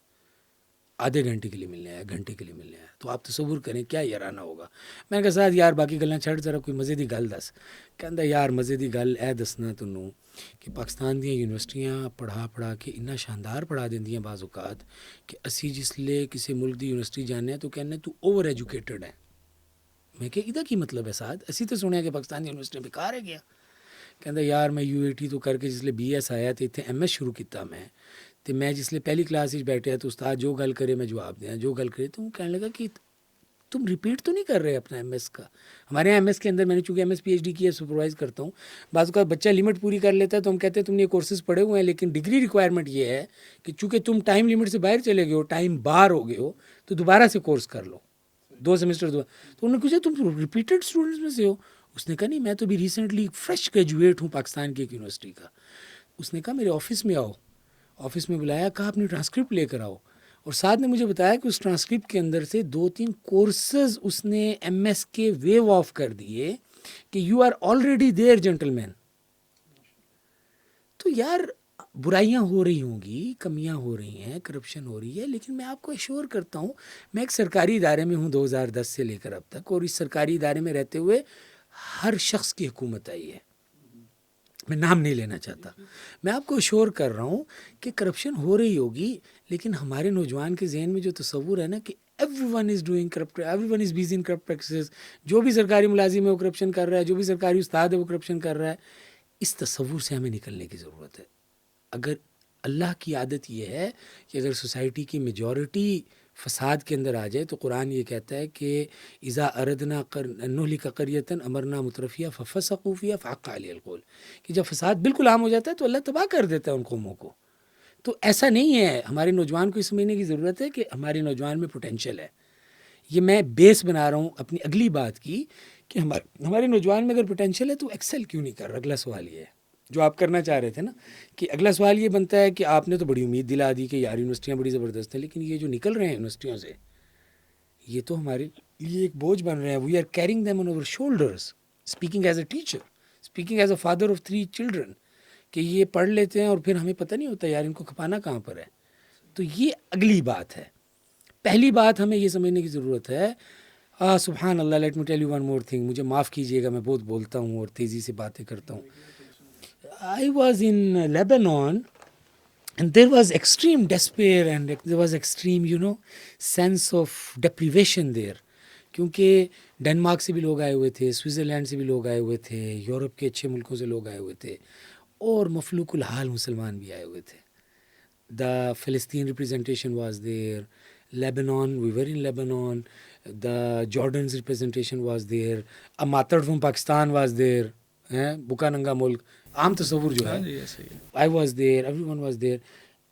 آدھے گھنٹے کے لیے ملنے آیا, گھنٹے کے لیے ملنے آیا. تو آپ تصور کریں کیا یارانہ ہوگا. میں نے کہا ساتھ یار باقی گلاں چھڑ, ذرا کوئی مزے دی گل دس. کہندا یار مزے دی گل اے دسنا تنوں کہ پاکستان دیاں یونیورسٹیاں پڑھا کے اتنا شاندار پڑھا دیندیاں بعض اوقات کہ اسی جس لے کسی ملک دی یونیورسٹی جانے تو کہنے تو اوور ایجوکیٹڈ ہے. میں کہ ایدا کی مطلب ہے ساتھ, اسی تو سنیا کہ پاکستان دی یونیورسٹیاں بیکار ہے گیا. کہندا یار میں UAT تو کر کے جس لے BS آیا تو اتنے MS شروع کیتا میں جس لے پہلی کلاس بیٹھے تو استاد جو گل کرے میں جواب دیا, جو گل کرے تو کہنے لگا کہ تم ریپیٹ تو نہیں کر رہے اپنا MS کا. ہمارے یہاں MS کے اندر میں نے چونکہ MS PhD کی ہے, سپروائز کرتا ہوں. بعض اوقات بچہ لمٹ پوری کر لیتا ہے تو ہم کہتے ہیں تم نے یہ کورسز پڑھے ہوئے ہیں, لیکن ڈگری ریکوائرمنٹ یہ ہے کہ چونکہ تم ٹائم لمٹ سے باہر چلے گئے ہو, ٹائم باہر ہو گئے ہو, تو دوبارہ سے کورس کر لو 2 سیمسٹر تو انہوں نے پوچھا تم ریپیٹڈ اسٹوڈنٹس میں سے ہو. اس نے کہا نہیں میں تو بھی ریسنٹلی فریش گریجویٹ ہوں پاکستان کی ایک یونیورسٹی کا. اس نے کہا میرے آفس میں آؤ. آفس میں بلایا, کہا اپنی ٹرانسکرپٹ لے کر آؤ, اور ساتھ نے مجھے بتایا کہ اس ٹرانسکرپٹ کے اندر سے 2-3 کورسز اس نے MS کے ویو آف کر دیے کہ you are already there gentleman. تو یار برائیاں ہو رہی ہوں گی, کمیاں ہو رہی ہیں, کرپشن ہو رہی ہے, لیکن میں آپ کو ایشور کرتا ہوں میں ایک سرکاری ادارے میں ہوں 2010 سے لے کر اب تک, اور اس سرکاری ادارے میں رہتے ہوئے ہر شخص کی حکومت آئی ہے. میں نام نہیں لینا چاہتا. میں آپ کو ایشور کر رہا ہوں کہ کرپشن ہو رہی ہوگی, لیکن ہمارے نوجوان کے ذہن میں جو تصور ہے نا کہ every one is doing corrupt, every one is busy in corrupt practices, جو بھی سرکاری ملازم ہے وہ کرپشن کر رہا ہے, جو بھی سرکاری استاد ہے وہ کرپشن کر رہا ہے. اس تصور سے ہمیں نکلنے کی ضرورت ہے. اگر اللہ کی عادت یہ ہے کہ اگر سوسائٹی کی میجورٹی فساد کے اندر آ جائے تو قرآن یہ کہتا ہے کہ اذا اردنا نہلک قریۃ امرنا مترفیہ ففسقوا فیہا فحق علیہا القول, کہ جب فساد بالکل عام ہو جاتا ہے تو اللہ تباہ کر دیتا ہے ان قوموں کو. تو ایسا نہیں ہے. ہمارے نوجوان کو اس سمجھنے کی ضرورت ہے کہ ہمارے نوجوان میں پوٹینشل ہے. یہ میں بیس بنا رہا ہوں اپنی اگلی بات کی کہ ہمارے نوجوان میں اگر پوٹینشل ہے تو ایکسل کیوں نہیں کر رہا. اگلا سوال یہ ہے جو آپ کرنا چاہ رہے تھے نا, کہ اگلا سوال یہ بنتا ہے کہ آپ نے تو بڑی امید دلا دی کہ یار یونیورسٹیاں بڑی زبردست ہیں, لیکن یہ جو نکل رہے ہیں یونیورسٹیوں سے یہ تو ہمارے لیے ایک بوجھ بن رہے ہیں. We are carrying them on over shoulders, speaking as a teacher, speaking as a father of 3 children, کہ یہ پڑھ لیتے ہیں اور پھر ہمیں پتہ نہیں ہوتا یار ان کو کھپانا کہاں پر ہے. تو یہ اگلی بات ہے. پہلی بات ہمیں یہ سمجھنے کی ضرورت ہے. سبحان اللہ, let me tell you one more thing. مجھے معاف کیجیے گا, میں بہت بولتا ہوں اور تیزی سے باتیں کرتا ہوں. I was in Lebanon and there was extreme despair and there was extreme, sense of deprivation there. کیونکہ ڈنمارک سے بھی لوگ آئے ہوئے تھے, سوئٹزرلینڈ سے بھی لوگ آئے ہوئے تھے, یورپ کے اچھے ملکوں سے لوگ آئے ہوئے تھے, اور مفلوق الحال مسلمان بھی آئے ہوئے تھے. The Palestine representation was there. Lebanon, we were in Lebanon. The Jordan's representation was there. A Matar from Pakistan was there. بکا ننگا ملک عام تصور جو ہے. I was there, everyone was there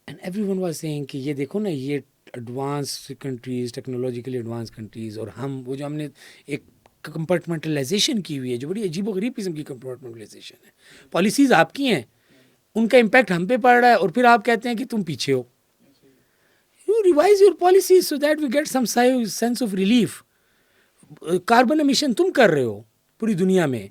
and everyone was saying کہ یہ دیکھو نا یہ advance countries, technologically advanced countries, اور ہم جو ہم نے ایک کمپارٹمنٹلائزیشن کی ہوئی ہے جو بڑی عجیب و غریب قسم کی کمپارٹمنٹلائزیشن ہے. پالیسیز آپ کی ہیں, ان کا امپیکٹ ہم پہ پڑ رہا ہے, اور پھر آپ کہتے ہیں کہ تم پیچھے ہو. You revise your policies so that we get some sense of relief. Carbon emission تم کر رہے ہو پوری دنیا میں,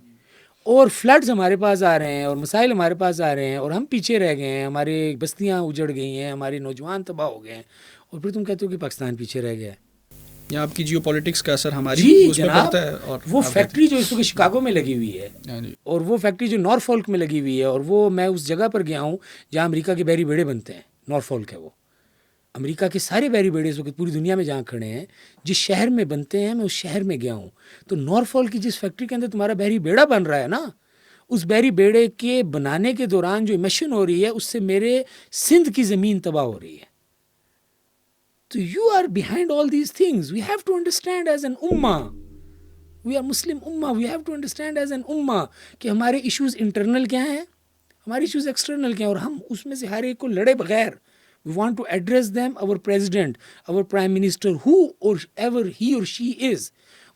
اور فلڈز ہمارے پاس آ رہے ہیں, اور مسائل ہمارے پاس آ رہے ہیں, اور ہم پیچھے رہ گئے ہیں, ہمارے بستیاں اجڑ گئی ہیں, ہمارے نوجوان تباہ ہو گئے ہیں, اور پھر تم کہتے ہو کہ پاکستان پیچھے رہ گیا ہے. یا آپ کی جیو پولیٹکس کا اثر ہماری اس پہ پڑتا ہے. اور وہ فیکٹری جو اس وقت شکاگو میں لگی ہوئی ہے, اور وہ فیکٹری جو نارفولک میں لگی ہوئی ہے, اور وہ میں اس جگہ پر گیا ہوں جہاں امریکہ کے بحری بیڑے بنتے ہیں. نارفولک ہے وہ, امریکہ کے سارے بحری بیڑے اس وقت پوری دنیا میں جہاں کھڑے ہیں, جس شہر میں بنتے ہیں میں اس شہر میں گیا ہوں. تو نارفولک کی جس فیکٹری کے اندر تمہارا بحری بیڑا بن رہا ہے نا, اس بحری بیڑے کے بنانے کے دوران جو ایمیشن ہو رہی ہے اس سے میرے سندھ کی زمین تباہ ہو رہی ہے. تو you are behind all these things. We have to understand as an امہ, وی آر مسلم امہ, we have to understand as an امہ کہ ہمارے ایشوز انٹرنل کیا ہیں, ہمارے ایشوز ایکسٹرنل کیا ہیں, اور ہم اس میں سے ہر ایک کو لڑے بغیر we want to address them, our president, our prime minister, whoever he or she is.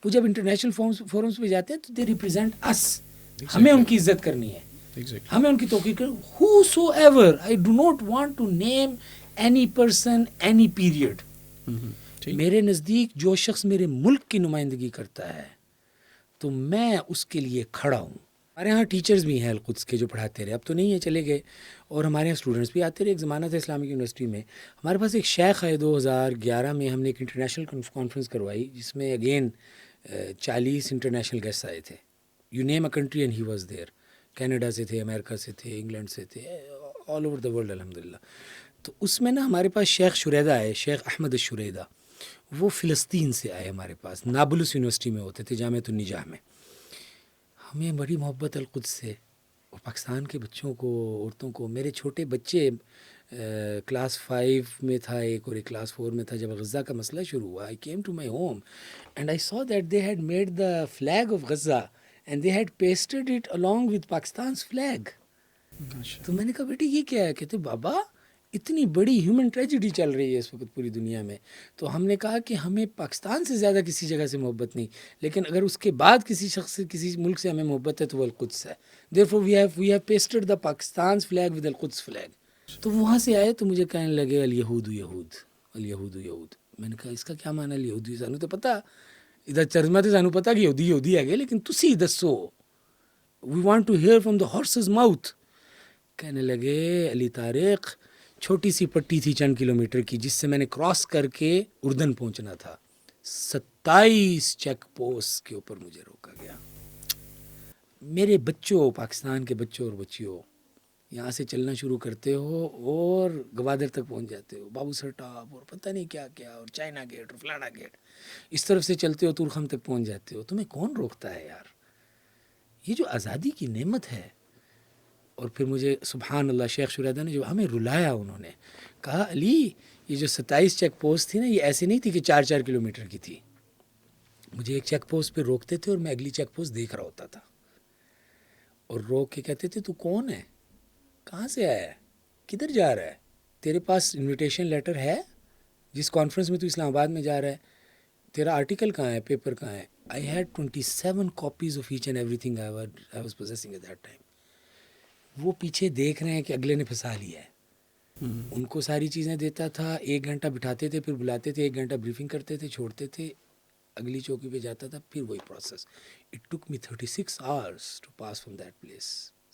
وہ جب انٹرنیشنل فورمز پہ جاتے ہیں تو they represent us. ہمیں ان کی عزت کرنی ہے, ہمیں ان کی توقیر کرنی. whosoever, I do not want to name any person, any period. میرے نزدیک جو شخص میرے ملک کی نمائندگی کرتا ہے تو میں اس کے لیے کھڑا ہوں. ہمارے یہاں ٹیچرز بھی ہیں القدس کے جو پڑھاتے رہے، اب تو نہیں ہیں، چلے گئے، اور ہمارے یہاں اسٹوڈنٹس بھی آتے رہے. ایک زمانہ تھا اسلامک یونیورسٹی میں ہمارے پاس ایک شیخ ہے. 2011 میں ہم نے ایک انٹرنیشنل کانفرنس کروائی جس میں اگین 40 انٹرنیشنل گیسٹ آئے تھے. You name a country and he was there. Canada سے تھے، امریکہ سے تھے، انگلینڈ سے تھے، آل اوور دا ورلڈ الحمدللہ. تو اس میں نا ہمارے پاس شیخ شریدہ آئے، شیخ احمد الشریدہ. وہ فلسطین سے آئے ہمارے پاس، نابلس یونیورسٹی میں ہوتے تھے، جامعۃ النجاح میں. ہمیں بڑی محبت القدس سے اور پاکستان کے بچوں کو، عورتوں کو. میرے چھوٹے بچے کلاس 5 میں تھا ایک، اور ایک کلاس 4 میں تھا. جب غزہ کا مسئلہ شروع ہوا، I came to my home and I saw that they had made the flag of Gaza and they had pasted it along with پاکستان's فلیگ. تو میں نے کہا بیٹی یہ کیا ہے؟ کہتے بابا اتنی بڑی ہیومن ٹریجڈی چل رہی ہے اس وقت پوری دنیا میں. تو ہم نے کہا کہ ہمیں پاکستان سے زیادہ کسی جگہ سے محبت نہیں، لیکن اگر اس کے بعد کسی شخص سے، کسی ملک سے ہمیں محبت ہے تو وہ القدس ہے. therefore we have pasted the Pakistan's flag with القدس flag. تو وہاں سے آئے تو مجھے کہنے لگے الیہود یہود، الیہود یہود. میں نے کہا اس کا کیا معنی الیہود؟ سانو تو پتہ ادھر ترجمہ تو سانو پتہ کہ یہودی یہودی ہے گے، لیکن تسی دسو، we want to hear from the horse's mouth. کہنے لگے علی طارق چھوٹی سی پٹی تھی چند کلومیٹر کی جس سے میں نے کراس کر کے اردن پہنچنا تھا. 27 چیک پوسٹ کے اوپر مجھے روکا گیا. میرے بچوں، پاکستان کے بچوں اور بچیوں، یہاں سے چلنا شروع کرتے ہو اور گوادر تک پہنچ جاتے ہو، بابو سر ٹاپ اور پتہ نہیں کیا کیا، اور چائنا گیٹ اور فلانا گیٹ، اس طرف سے چلتے ہو تورخم تک پہنچ جاتے ہو. تمہیں کون روکتا ہے یار؟ یہ جو آزادی کی نعمت ہے. اور پھر مجھے سبحان اللہ شیخ شریدہ نے جو ہمیں رلایا، انہوں نے کہا علی یہ جو 27 چیک پوسٹ تھی نا، یہ ایسے نہیں تھی کہ 4 کلومیٹر کی تھی. مجھے ایک چیک پوسٹ پہ روکتے تھے اور میں اگلی چیک پوسٹ دیکھ رہا ہوتا تھا، اور روک کے کہتے تھے تو کون ہے، کہاں سے آیا ہے، کدھر جا رہا ہے، تیرے پاس انویٹیشن لیٹر ہے جس کانفرنس میں تو اسلام آباد میں جا رہا ہے، تیرا آرٹیکل کہاں ہے، پیپر کہاں ہے. I had 27 copies of each and everything I was possessing at that time. وہ پیچھے دیکھ رہے ہیں کہ اگلے نے پھنسا لیا ہے. ان کو ساری چیزیں دیتا تھا، 1 گھنٹہ بٹھاتے تھے، پھر بلاتے تھے، 1 گھنٹہ بریفنگ کرتے تھے، چھوڑتے تھے، اگلی چوکی پہ جاتا تھا، پھر وہی process. It took me 36 hours to pass from that place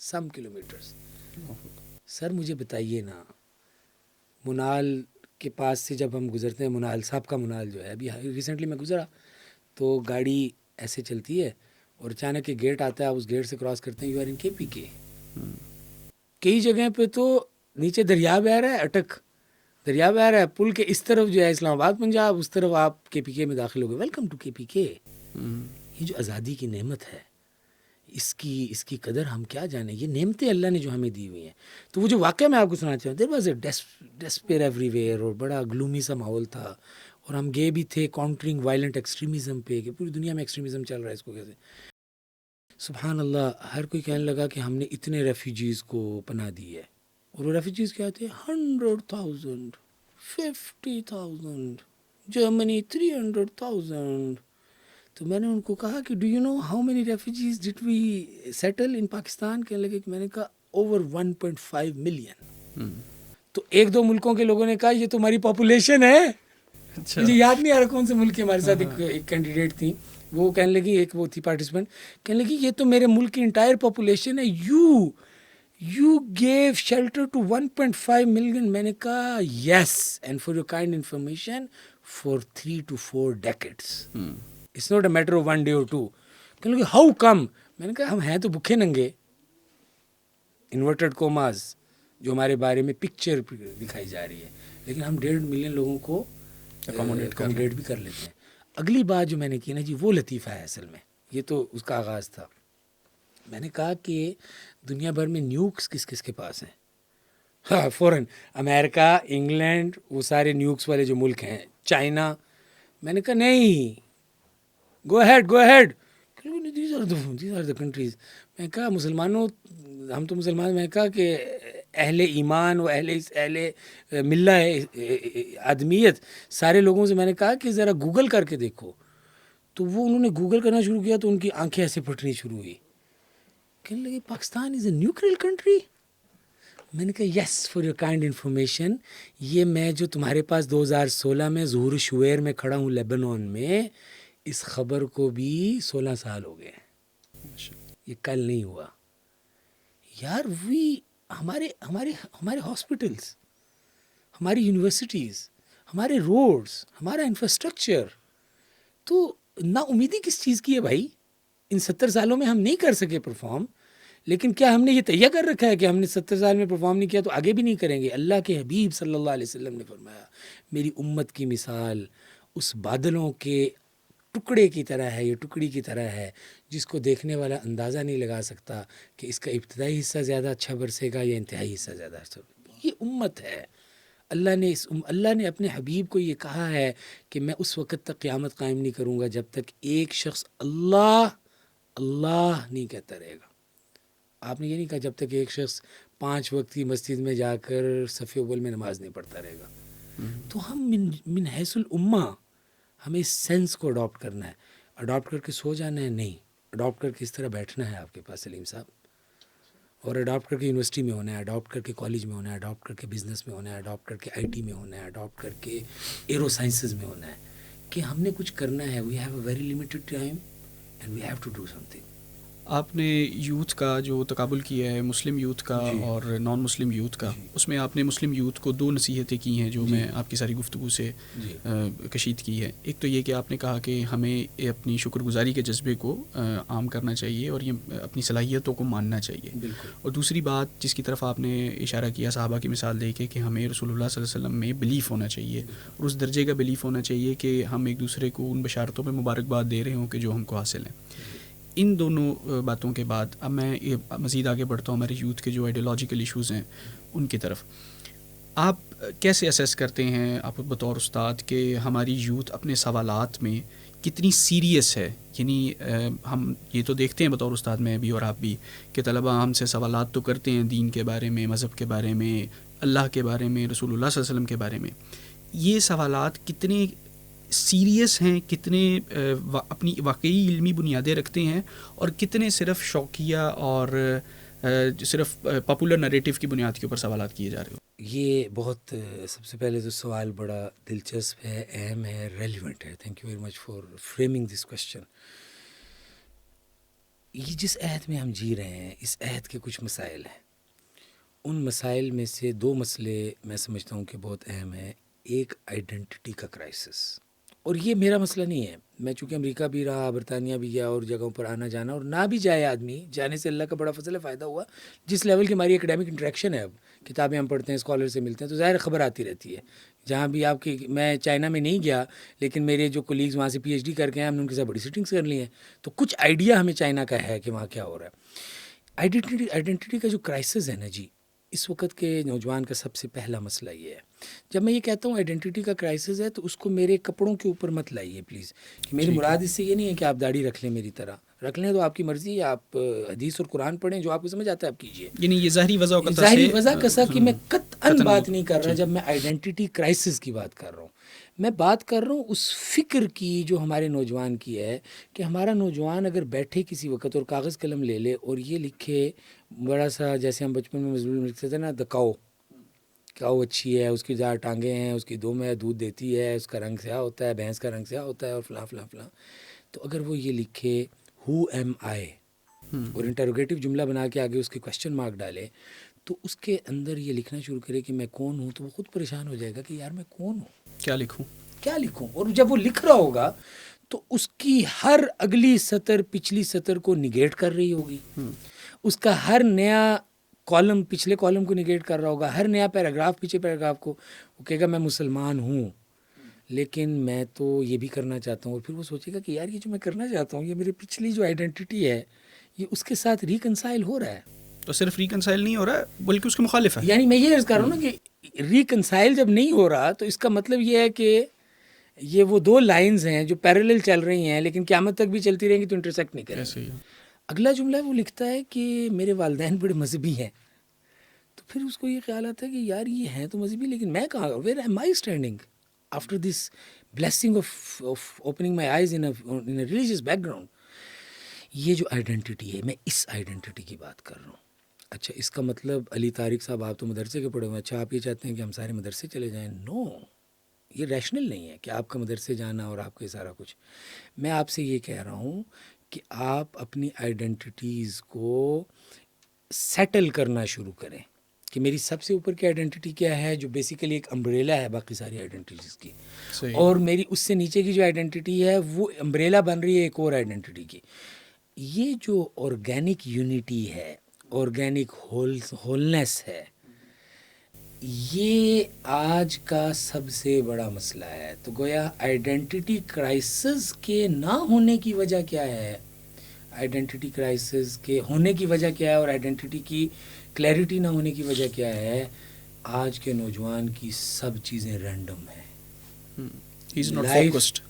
some kilometres. Sir مجھے بتائیے نا، منال کے پاس سے جب ہم گزرتے ہیں، منال صاحب کا منال جو ہے، ابھی ریسنٹلی میں گزرا تو گاڑی ایسے چلتی ہے اور اچانک ایک گیٹ آتا ہے، اس گیٹ سے کراس کرتے ہیں، یو آر ان کے پی کے. کئی جگہ پہ تو نیچے دریا بہہ رہا ہے، اٹک دریا بہہ رہا ہے، پل کے اس طرف جو ہے اسلام آباد پنجاب، اس طرف آپ کے پی کے میں داخل ہو گئے. ویلکم ٹو کے پی کے. یہ جو آزادی کی نعمت ہے، اس کی قدر ہم کیا جانیں. یہ نعمتیں اللہ نے جو ہمیں دی ہوئی ہیں. تو وہ جو واقعہ میں آپ کو سنانا چاہتا ہوں، there was a despair everywhere, اور بڑا گلومی سا ماحول تھا. اور ہم گئے بھی تھے کاؤنٹرنگ وائلنٹ ایکسٹریمزم پہ، کہ پوری دنیا میں ایکسٹریمزم چل رہا ہے، اس کو کیسے. سبحان اللہ، ہر کوئی کہنے لگا کہ ہم نے اتنے ریفیوجیز کو پناہ دی ہے. اور وہ ریفیوجیز کیا تھے؟ 100,000، 50,000، جرمنی 300,000. تو میں نے ان کو کہا کہ do you know how many refugees did we settle in Pakistan? کہنے لگے کہ میں نے کہا اوور 1.5 ملین. تو 1-2 ملکوں کے لوگوں نے کہا یہ تو ہماری پاپولیشن ہے. مجھے یاد نہیں آ رہا کون سے ملک کے ہمارے ساتھ ایک کینڈیڈیٹ تھی، وہ کہنے لگی، ایک وہ تھی پارٹیسپینٹ، کہنے لگی یہ تو میرے ملک کی انٹائر پاپولیشن ہے. You give shelter to 1.5 million. میں نے کہا yes, and for your kind information for 3 to 4 decades. It's not a matter of 1 day or 2. کہنے لگے ہاؤ کم؟ میں نے کہا ہم ہیں تو بھوکے ننگے، انورٹڈ کوماز جو ہمارے بارے میں پکچر دکھائی جا رہی ہے، لیکن ہم 1.5 ملین لوگوں کو اکوموڈیٹ بھی کر لیتے ہیں. اگلی بات جو میں نے کی نا جی، وہ لطیفہ ہے اصل میں. یہ تو اس کا آغاز تھا. میں نے کہا کہ دنیا بھر میں نیوکس کس کس کے پاس ہیں؟ ہاں فوراً امریکہ، انگلینڈ، وہ سارے نیوکس والے جو ملک ہیں، چائنا. میں نے کہا نہیں، go ahead. These are the countries. میں نے کہا مسلمانوں، ہم تو مسلمان. میں نے کہا کہ اہل ایمان و اہل ملہ آدمیت سارے لوگوں سے میں نے کہا کہ ذرا گوگل کر کے دیکھو. تو وہ انہوں نے گوگل کرنا شروع کیا تو ان کی آنکھیں ایسے پھٹنی شروع ہوئی. کہنے لگے پاکستان از اے نیوکلیئر کنٹری. میں نے کہا یس، فار یور کائنڈ انفارمیشن، یہ میں جو تمہارے پاس 2016 میں ظہور شویر میں کھڑا ہوں لیبنان میں، اس خبر کو بھی 16 سال ہو گئے ہیں. یہ کل نہیں ہوا یار. ہمارے ہاسپٹلس، ہماری یونیورسٹیز، ہمارے روڈز، ہمارا انفراسٹرکچر، تو نا امیدی کس چیز کی ہے بھائی؟ ان 70 سالوں میں ہم نہیں کر سکے پرفارم، لیکن کیا ہم نے یہ تیہ کر رکھا ہے کہ ہم نے 70 سال میں پرفارم نہیں کیا تو آگے بھی نہیں کریں گے؟ اللہ کے حبیب صلی اللہ علیہ وسلم نے فرمایا میری امت کی مثال اس بادلوں کے ٹکڑے کی طرح ہے، یہ ٹکڑی کی طرح ہے جس کو دیکھنے والا اندازہ نہیں لگا سکتا کہ اس کا ابتدائی حصہ زیادہ اچھا برسے گا یا انتہائی حصہ زیادہ اچھا. یہ امت ہے. اللہ نے اپنے حبیب کو یہ کہا ہے کہ میں اس وقت تک قیامت قائم نہیں کروں گا جب تک ایک شخص اللہ اللہ نہیں کہتا رہے گا. آپ نے یہ نہیں کہا جب تک ایک شخص 5 وقت کی مسجد میں جا کر صف اول میں نماز نہیں پڑھتا رہے گا. تو ہم من حیث الامہ ہمیں اس سینس کو اڈاپٹ کرنا ہے. اڈاپٹ کر کے سو جانا ہے نہیں، اڈاپٹ کر کے اس طرح بیٹھنا ہے آپ کے پاس سلیم صاحب، اور اڈاپٹ کر کے یونیورسٹی میں ہونا ہے، اڈاپٹ کر کے کالج میں ہونا ہے، اڈاپٹ کر کے بزنس میں ہونا ہے، اڈاپٹ کر کے IT میں ہونا ہے، اڈاپٹ کر کے ایرو سائنسز میں ہونا ہے کہ ہم نے کچھ کرنا ہے. We have a very limited time and we have to do something. آپ نے یوتھ کا جو تقابل کیا ہے، مسلم یوتھ کا اور نان مسلم یوتھ کا، اس میں آپ نے مسلم یوتھ کو 2 نصیحتیں کی ہیں جو میں آپ کی ساری گفتگو سے کشید کی ہے. ایک تو یہ کہ آپ نے کہا کہ ہمیں اپنی شکر گزاری کے جذبے کو عام کرنا چاہیے اور یہ اپنی صلاحیتوں کو ماننا چاہیے. اور دوسری بات جس کی طرف آپ نے اشارہ کیا صحابہ کی مثال دے کے کہ ہمیں رسول اللہ صلی اللہ علیہ وسلم میں بلیف ہونا چاہیے، اور اس درجے کا بلیف ہونا چاہیے کہ ہم ایک دوسرے کو ان بشارتوں پہ مبارکباد دے رہے ہوں کہ جو ہم کو حاصل ہیں. ان دونوں باتوں کے بعد اب میں مزید آگے بڑھتا ہوں ہمارے یوتھ کے جو آئیڈیالوجیکل ایشوز ہیں ان کی طرف. آپ کیسے اسیس کرتے ہیں آپ بطور استاد کہ ہماری یوتھ اپنے سوالات میں کتنی سیریس ہے؟ یعنی ہم یہ تو دیکھتے ہیں بطور استاد میں بھی اور آپ بھی کہ طلباء ہم سے سوالات تو کرتے ہیں دین کے بارے میں، مذہب کے بارے میں، اللہ کے بارے میں، رسول اللہ صلی اللہ علیہ وسلم کے بارے میں. یہ سوالات کتنے سیریس ہیں، کتنے اپنی واقعی علمی بنیادیں رکھتے ہیں، اور کتنے صرف شوقیہ اور صرف پاپولر نریٹو کی بنیاد کے اوپر سوالات کیے جا رہے ہو؟ یہ بہت سب سے پہلے تو سوال بڑا دلچسپ ہے، اہم ہے، ریلیونٹ ہے. Thank you very much for framing this question. یہ جس عہد میں ہم جی رہے ہیں اس عہد کے کچھ مسائل ہیں. ان مسائل میں سے 2 مسئلے میں سمجھتا ہوں کہ بہت اہم ہیں. ایک آئیڈینٹی کا کرائسس، اور یہ میرا مسئلہ نہیں ہے. میں چونکہ امریکہ بھی رہا، برطانیہ بھی گیا، اور جگہوں پر آنا جانا، اور نہ بھی جائے آدمی، جانے سے اللہ کا بڑا فضل ہے، فائدہ ہوا. جس لیول کی ہماری اکیڈیمک انٹریکشن ہے، اب کتابیں ہم پڑھتے ہیں، اسکالر سے ملتے ہیں، تو ظاہر خبر آتی رہتی ہے. جہاں بھی آپ کی، میں چائنا میں نہیں گیا لیکن میرے جو کولیگز وہاں سے PhD کر کے ہیں، ہم نے ان کے ساتھ بڑی سیٹنگس کر لی ہیں، تو کچھ آئیڈیا ہمیں چائنا کا ہے کہ وہاں کیا ہو رہا ہے. آئیڈینٹی کا جو کرائسس ہے نا جی، اس وقت کے نوجوان کا سب سے پہلا مسئلہ یہ ہے. جب میں یہ کہتا ہوں آئیڈینٹی کا کرائسس ہے تو اس کو میرے کپڑوں کے اوپر مت لائیے پلیز. کہ میری مراد اس سے یہ نہیں ہے کہ آپ داڑھی رکھ لیں، میری طرح رکھ لیں تو آپ کی مرضی ہے، آپ حدیث اور قرآن پڑھیں، جو آپ کو سمجھ آتا ہے آپ کیجیے. یعنی یہ ظاہری وضع کسا کی میں قطعاً بات نہیں کر رہا جب میں آئیڈینٹی کرائسس کی بات کر رہا ہوں. میں بات کر رہا ہوں اس فکر کی جو ہمارے نوجوان کی ہے کہ ہمارا نوجوان اگر بیٹھے کسی وقت اور کاغذ قلم لے لے اور یہ لکھے بڑا سا، جیسے ہم بچپن میں مضمون لکھتے تھے نا، دا کاؤ اچھی ہے، اس کی 4 ٹانگیں ہیں، اس کی 2 میں دودھ دیتی ہے، اس کا رنگ سیاہ ہوتا ہے، بھینس کا رنگ سیاہ ہوتا ہے، اور فلاں فلاں فلاں. تو اگر وہ یہ لکھے ہو ایم آئی اور انٹروگیٹو جملہ بنا کے آگے اس کے کویشچن مارک ڈالے، تو اس کے اندر یہ لکھنا شروع کرے کہ میں کون ہوں، تو وہ خود پریشان ہو جائے گا کہ یار میں کون ہوں، کیا لکھوں. اور جب وہ لکھ رہا ہوگا تو اس کی ہر اگلی سطر پچھلی سطر کو نگیٹ کر رہی ہوگی، اس کا ہر نیا کالم پچھلے کالم کو نگیٹ کر رہا ہوگا، ہر نیا پیراگراف پیچھے پیراگراف کو. وہ کہے گا میں مسلمان ہوں لیکن میں تو یہ بھی کرنا چاہتا ہوں، اور پھر وہ سوچے گا کہ یار یہ جو میں کرنا چاہتا ہوں، یہ میری پچھلی جو آئیڈینٹی ہے یہ اس کے ساتھ ریکنسائل ہو رہا ہے. تو صرف ریکنسائل نہیں ہو رہا بلکہ اس کے مخالف ہے. یعنی میں یہ عرض کر رہا ہوں نا کہ ریکنسائل جب نہیں ہو رہا تو اس کا مطلب یہ ہے کہ یہ وہ 2 لائنز ہیں جو پیریلل چل رہی ہیں لیکن قیامت تک بھی چلتی رہیں گی تو انٹرسیکٹ نہیں کریں گی. اگلا جملہ وہ لکھتا ہے کہ میرے والدین بڑے مذہبی ہیں، تو پھر اس کو یہ خیال آتا ہے کہ یار یہ ہیں تو مذہبی لیکن میں کہاں، where am I standing after this blessing of opening my eyes in a religious background. یہ جو آئیڈینٹی ہے، میں اس آئیڈینٹی کی بات کر رہا ہوں. اچھا اس کا مطلب علی طارق صاحب آپ تو مدرسے کے پڑھے ہوئے ہیں، اچھا آپ یہ چاہتے ہیں کہ ہم سارے مدرسے چلے جائیں؟ نو، یہ ریشنل نہیں ہے کہ آپ کا مدرسے جانا اور آپ کا یہ سارا کچھ. میں آپ سے یہ کہہ رہا ہوں کہ آپ اپنی آئیڈینٹیٹیز کو سیٹل کرنا شروع کریں کہ میری سب سے اوپر کی آئیڈینٹی کیا ہے، جو بیسیکلی ایک امبریلا ہے باقی ساری آئیڈینٹیز کی، صحیح. اور میری اس سے نیچے کی جو آئیڈینٹی ہے وہ امبریلا بن رہی ہے ایک اور آئیڈینٹی کی. یہ جو آرگینک یونٹی ہے، آرگینک ہولنس ہے، یہ آج کا سب سے بڑا مسئلہ ہے. تو گویا آئیڈینٹی کرائسس کے نہ ہونے کی وجہ کیا ہے، آئیڈینٹی کرائسس کے ہونے کی وجہ کیا ہے، اور آئیڈینٹی کی کلیئرٹی نہ ہونے کی وجہ کیا ہے، آج کے نوجوان کی سب چیزیں رینڈم ہیں. He is not Life- focused.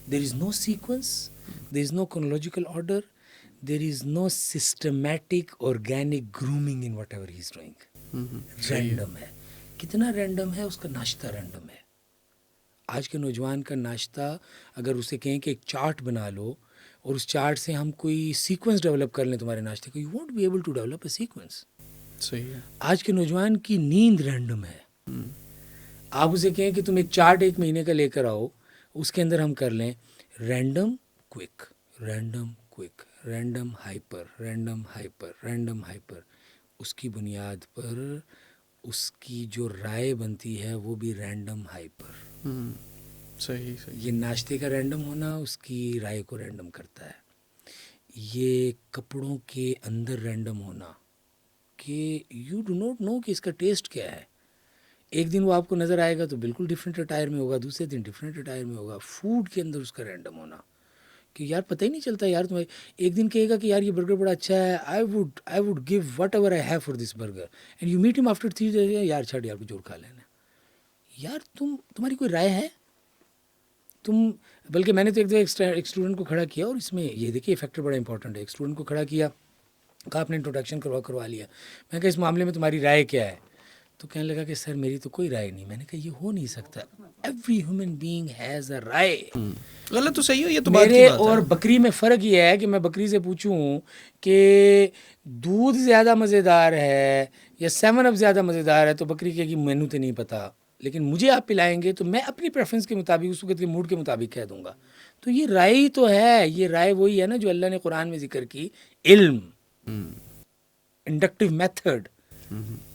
There is no sequence, there is no chronological order, there is no systematic organic grooming in whatever he is doing. Random ہے. کتنا رینڈم ہے، اس کا ناشتہ رینڈم ہے. آج کے نوجوان کا ناشتہ اگر اسے کہیں کہ ایک چارٹ بنا لو اور اس چارٹ سے ہم کوئی سیکوینس ڈیولپ کر لیں تمہارے ناشتے کو، you won't be able to develop a sequence. صحیح ہے. آج کے نوجوان کی نیند رینڈم ہے. آپ اسے کہیں کہ تم ایک چارٹ ایک مہینے کا لے کر آؤ، اس کے اندر ہم کر لیں random quick, random quick, random hyper, random hyper, random hyper. اس کی بنیاد پر اس کی جو رائے بنتی ہے وہ بھی رینڈم ہائپر. صحیح صحیح. یہ ناشتے کا رینڈم ہونا اس کی رائے کو رینڈم کرتا ہے. یہ کپڑوں کے اندر رینڈم ہونا کہ یو ڈو ناٹ نو کہ اس کا ٹیسٹ کیا ہے. ایک دن وہ آپ کو نظر آئے گا تو بالکل ڈفرینٹ اٹائر میں ہوگا، دوسرے دن ڈفرینٹ اٹائر میں ہوگا. فوڈ کے اندر اس کا رینڈم ہونا کہ یار پتہ ہی نہیں چلتا یار. تمہیں ایک دن کہے گا کہ یار یہ برگر بڑا اچھا ہے، I would give what ever I have for this burger, and you meet ہم آفٹر 3 days، یار چھڑ یار کچھ اور کھا لینا. یار تمہاری کوئی رائے ہے؟ بلکہ میں نے تو ایک دفعہ ایک اسٹوڈنٹ کو کھڑا کیا، اور اس میں یہ دیکھیے فیکٹر بڑا امپورٹنٹ ہے. ایک اسٹوڈنٹ کو کھڑا کیا، کہا آپ نے انٹروڈکشن کروا لیا. میں کہا اس معاملے میں تمہاری رائے کیا ہے؟ تو کہنے لگا کہ سر میری تو کوئی رائے نہیں. میں نے کہا یہ ہو نہیں سکتا. Every human being has a رائے. غلط تو صحیح ہو، یہ تو بات کی میرے بات اور ہے. بکری میں فرق یہ ہے کہ میں بکری سے پوچھوں کہ دودھ زیادہ مزیدار ہے یا 7 Up زیادہ مزیدار ہے، تو بکری کہے گی مینو تو نہیں پتہ، لیکن مجھے آپ پلائیں گے تو میں اپنی پریفرنس کے مطابق اس وقت کے موڈ کے مطابق کہہ دوں گا. تو یہ رائے ہی تو ہے. یہ رائے وہی ہے نا جو اللہ نے قرآن میں ذکر کی، علم، انڈکٹیو میتھڈ،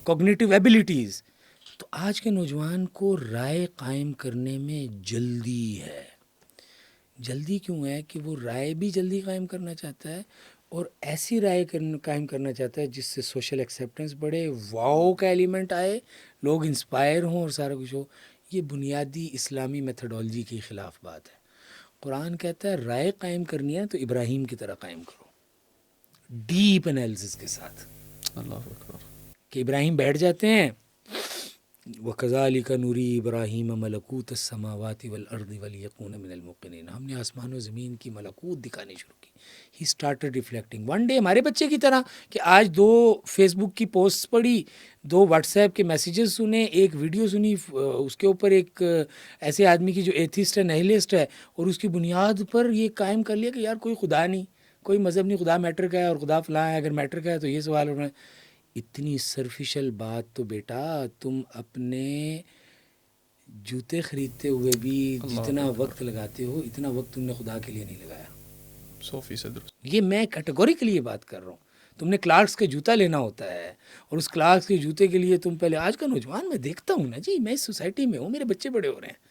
کوگنیٹیو ایبیلٹیز. تو آج کے نوجوان کو رائے قائم کرنے میں جلدی ہے. جلدی کیوں ہے کہ وہ رائے بھی جلدی قائم کرنا چاہتا ہے، اور ایسی رائے قائم کرنا چاہتا ہے جس سے سوشل ایکسیپٹنس بڑھے، واؤ کا ایلیمنٹ آئے، لوگ انسپائر ہوں اور سارا کچھ ہو. یہ بنیادی اسلامی میتھڈالوجی کے خلاف بات ہے. قرآن کہتا ہے رائے قائم کرنی ہے تو ابراہیم کی طرح قائم کرو، ڈیپ انالیسس کے ساتھ. اللہ اکبر. کہ ابراہیم بیٹھ جاتے ہیں، وَكَذَلِكَ نُرِي إِبْرَاهِيمَ مَلَكُوتَ السَّمَاوَاتِ وَالْأَرْضِ وَلِيَكُونَ مِنَ الْمُوقِنِينَ. ہم نے آسمان و زمین کی ملکوت دکھانی شروع کی. He started reflecting. One day ہمارے بچے کی طرح کہ آج 2 فیس بک کی پوسٹ پڑھی، 2 واٹس ایپ کے میسیجز سنے، ایک ویڈیو سنی، اس کے اوپر ایک ایسے آدمی کی جو ایتھسٹ ہے، نہیلسٹ ہے، اور اس کی بنیاد پر یہ قائم کر لیا کہ یار کوئی خدا نہیں، کوئی مذہب نہیں، خدا میٹر کا ہے اور خدا فلاں ہے. اگر میٹر کا ہے تو یہ سوال اٹھنا ہے. اتنی سرفیشل بات تو بیٹا تم اپنے جوتے خریدتے ہوئے بھی جتنا وقت لگاتے ہو اتنا وقت تم نے خدا کے لیے نہیں لگایا. 100% درست. یہ میں کیٹیگوریکلی یہ بات کر رہا ہوں. تم نے کلارکس کا جوتا لینا ہوتا ہے، اور اس کلارکس کے جوتے کے لیے تم پہلے، آج کا نوجوان میں دیکھتا ہوں نا جی، میں اس سوسائٹی میں ہوں، میرے بچے بڑے ہو رہے ہیں،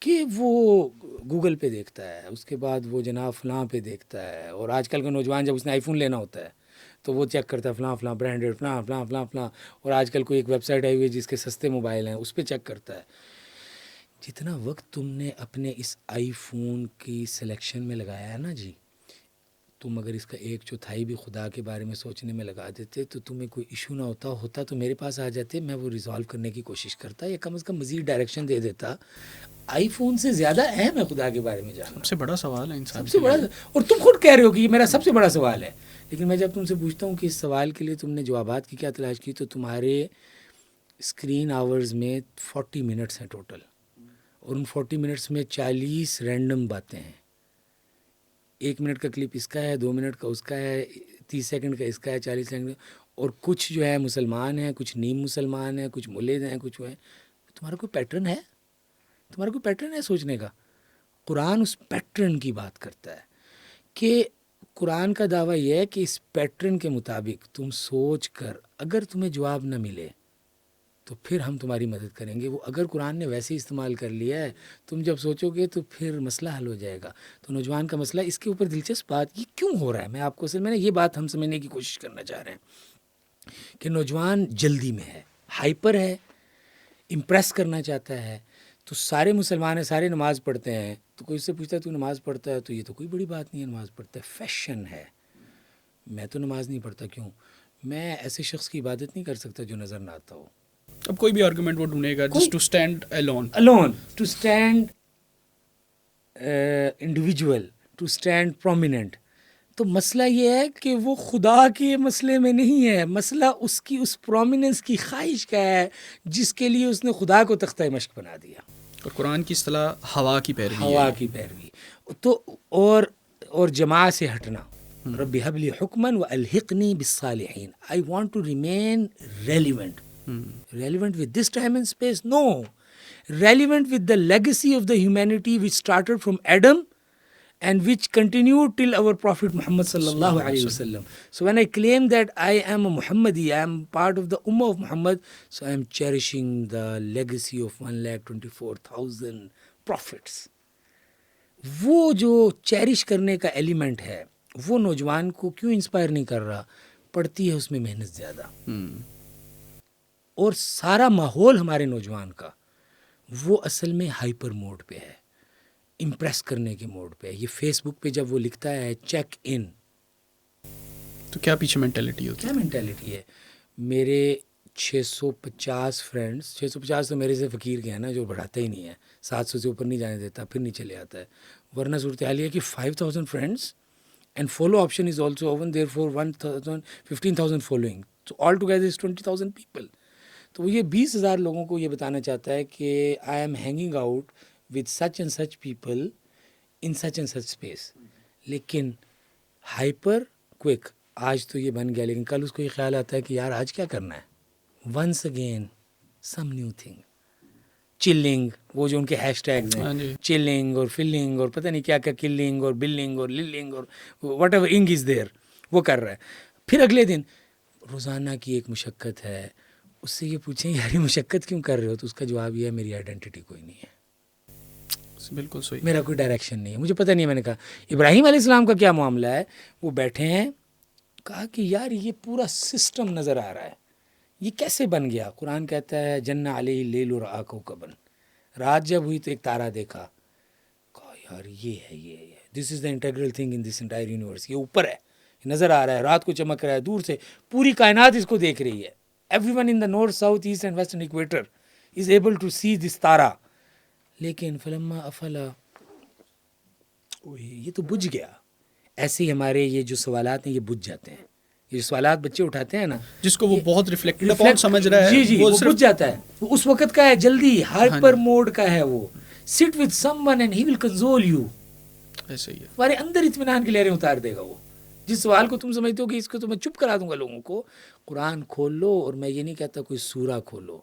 کہ وہ گوگل پہ دیکھتا ہے، اس کے بعد وہ جناب فلاں پہ دیکھتا ہے. اور آج کل کا نوجوان جب اس نے آئی فون لینا ہوتا ہے تو وہ چیک کرتا ہے فلاں فلاں برانڈیڈ، فلاں فلاں فلاں فلاں. اور آج کل کوئی ایک ویب سائٹ آئی ہوئی ہے جس کے سستے موبائل ہیں، اس پہ چیک کرتا ہے. جتنا وقت تم نے اپنے اس آئی فون کی سلیکشن میں لگایا ہے نا جی، تم اگر اس کا 1/4 بھی خدا کے بارے میں سوچنے میں لگا دیتے تو تمہیں کوئی ایشو نہ ہوتا تو میرے پاس آ جاتے، میں وہ ریزالو کرنے کی کوشش کرتا، یا کم از کم مزید ڈائریکشن دے دیتا. آئی فون سے زیادہ اہم ہے خدا کے بارے میں جاننا. سب سے بڑا سوال ہے انسان سب سے بڑا، اور تم خود کہہ رہے ہو کہ یہ میرا سب سے بڑا سوال ہے. لیکن میں جب تم سے پوچھتا ہوں کہ اس سوال کے لیے تم نے جوابات کی کیا تلاش کی، تو تمہارے اسکرین آورز میں 40 منٹس ہیں ٹوٹل، اور ان 40 منٹس میں 40 رینڈم باتیں ہیں. 1 منٹ کا کلپ اس کا ہے، 2 منٹ کا اس کا ہے، 30 سیکنڈ کا اس کا ہے، 40 سیکنڈ کا. اور کچھ جو ہے مسلمان ہیں، کچھ نیم مسلمان ہیں، کچھ مولد ہیں، کچھ وہ ہیں. تمہارا کوئی پیٹرن ہے؟ تمہارا کوئی پیٹرن ہے سوچنے کا؟ قرآن اس پیٹرن کی بات کرتا ہے کہ قرآن کا دعویٰ یہ ہے کہ اس پیٹرن کے مطابق تم سوچ کر اگر تمہیں جواب نہ ملے تو پھر ہم تمہاری مدد کریں گے. وہ اگر قرآن نے ویسے ہی استعمال کر لیا ہے تم جب سوچو گے تو پھر مسئلہ حل ہو جائے گا. تو نوجوان کا مسئلہ اس کے اوپر دلچسپ بات یہ کیوں ہو رہا ہے، میں آپ کو میں نے یہ بات ہم سمجھنے کی کوشش کرنا چاہ رہے ہیں کہ نوجوان جلدی میں ہے، ہائپر ہے، امپریس کرنا چاہتا ہے. تو سارے مسلمان ہیں، سارے نماز پڑھتے ہیں، تو کوئی اس سے پوچھتا ہے تو نماز پڑھتا ہے، تو یہ تو کوئی بڑی بات نہیں ہے نماز پڑھتا ہے، فیشن ہے. میں تو نماز نہیں پڑھتا، کیوں؟ میں ایسے شخص کی عبادت نہیں کر سکتا جو نظر نہ آتا ہو. اب کوئی بھی آرگومنٹ وہ ڈھونڈے گا just to stand alone to stand individual, to stand prominent. تو مسئلہ یہ ہے کہ وہ خدا کے مسئلے میں نہیں ہے، مسئلہ اس کی اس پرومیننس کی خواہش کا ہے جس کے لیے اس نے خدا کو تختہ مشق بنا دیا. اور قرآن کی اصطلاح ہوا کی پیروی، ہوا کی پیروی. تو اور جماعت سے ہٹنا. رب ہب لی حکما والحقنی بالصالحین. I want to remain relevant. Relevant with this time and space? No. Relevant with the legacy of the humanity which started from Adam and which continued till our Prophet Muhammad sallallahu alaihi wasallam. So when I claim that I am a Muhammadi, I am part of the Ummah of Muhammad, so I am cherishing the legacy of 1,24,000 prophets. وہ جو cherish کرنے کا element ہے وہ نوجوان کو کیوں inspire نہیں کر رہا؟ پڑھتی ہے اس میں محنت زیادہ، اور سارا ماحول ہمارے نوجوان کا وہ اصل میں ہائپر موڈ پہ ہے، امپریس کرنے کے موڈ پہ ہے. یہ فیس بک پہ جب وہ لکھتا ہے چیک ان، تو کیا پیچھے مینٹیلٹی ہوتی ہے؟ کیا مینٹیلٹی ہے؟ میرے 650 فرینڈس، 650 تو میرے سے فقیر کے ہیں نا جو بڑھاتا ہی نہیں ہے، 700 سے اوپر نہیں جانے دیتا، پھر نہیں چلے آتا ہے. ورنہ صورتحال یہ ہے کہ 5000 friends and follow option is also open, there for 15,000 following, تو آل ٹوگیدر از 20,000 پیپل. تو وہ یہ 20,000 لوگوں کو یہ بتانا چاہتا ہے کہ I am hanging out with such and such people in such and such space. لیکن ہائپر کوئک آج تو یہ بن گیا، لیکن کل اس کو یہ خیال آتا ہے کہ یار آج کیا کرنا ہے، once again some new thing. Chilling, وہ جو ان کے ہیش ٹیگز ہیں، چلنگ اور فلنگ اور پتہ نہیں کیا کیا، کلنگ اور بلنگ اور للنگ اور واٹ ایور انگ از دیر، وہ کر رہا ہے. پھر اگلے دن روزانہ کی ایک مشقت ہے، اس سے یہ پوچھیں یار یہ مشقت کیوں کر رہے ہو، تو اس کا جواب یہ ہے میری آئیڈینٹی کوئی نہیں ہے، بالکل صحیح، میرا کوئی ڈائریکشن نہیں ہے، مجھے پتہ نہیں ہے. میں نے کہا ابراہیم علیہ السلام کا کیا معاملہ ہے؟ وہ بیٹھے ہیں، کہا کہ یار یہ پورا سسٹم نظر آ رہا ہے، یہ کیسے بن گیا؟ قرآن کہتا ہے جن علیہ اللیل رآ کوکبا، رات جب ہوئی تو ایک تارا دیکھا. کہا یار یہ ہے this is the integral thing in this entire universe, یہ اوپر ہے، یہ نظر آ رہا ہے، رات کو چمک رہا ہے، دور سے پوری کائنات اس کو دیکھ رہی ہے. Everyone in the north south east and western equator is able to see this تارا. لیکن فلما افلا، یہ تو بجھ گیا. ایسے ہی ہمارے یہ جو سوالات ہیں یہ بجھ جاتے ہیں. یہ سوالات بچے اٹھاتے ہیں نا، جس کو وہ بہت ریفلیکٹڈ اپون سمجھ رہا ہے، جی وہ بجھ جاتا ہے. وہ اس وقت کا ہے، جلدی ہائپر موڈ کا ہے. وہ sit with some one and he will console you. ایسے ہی ہے، تمہارے اندر اطمینان کی لہریں اتار دے گا. وہ جس سوال کو تم سمجھتے ہو کہ اس کو تو میں چپ کرا دوں گا لوگوں کو، قرآن کھول لو. اور میں یہ نہیں کہتا کوئی سورہ کھولو،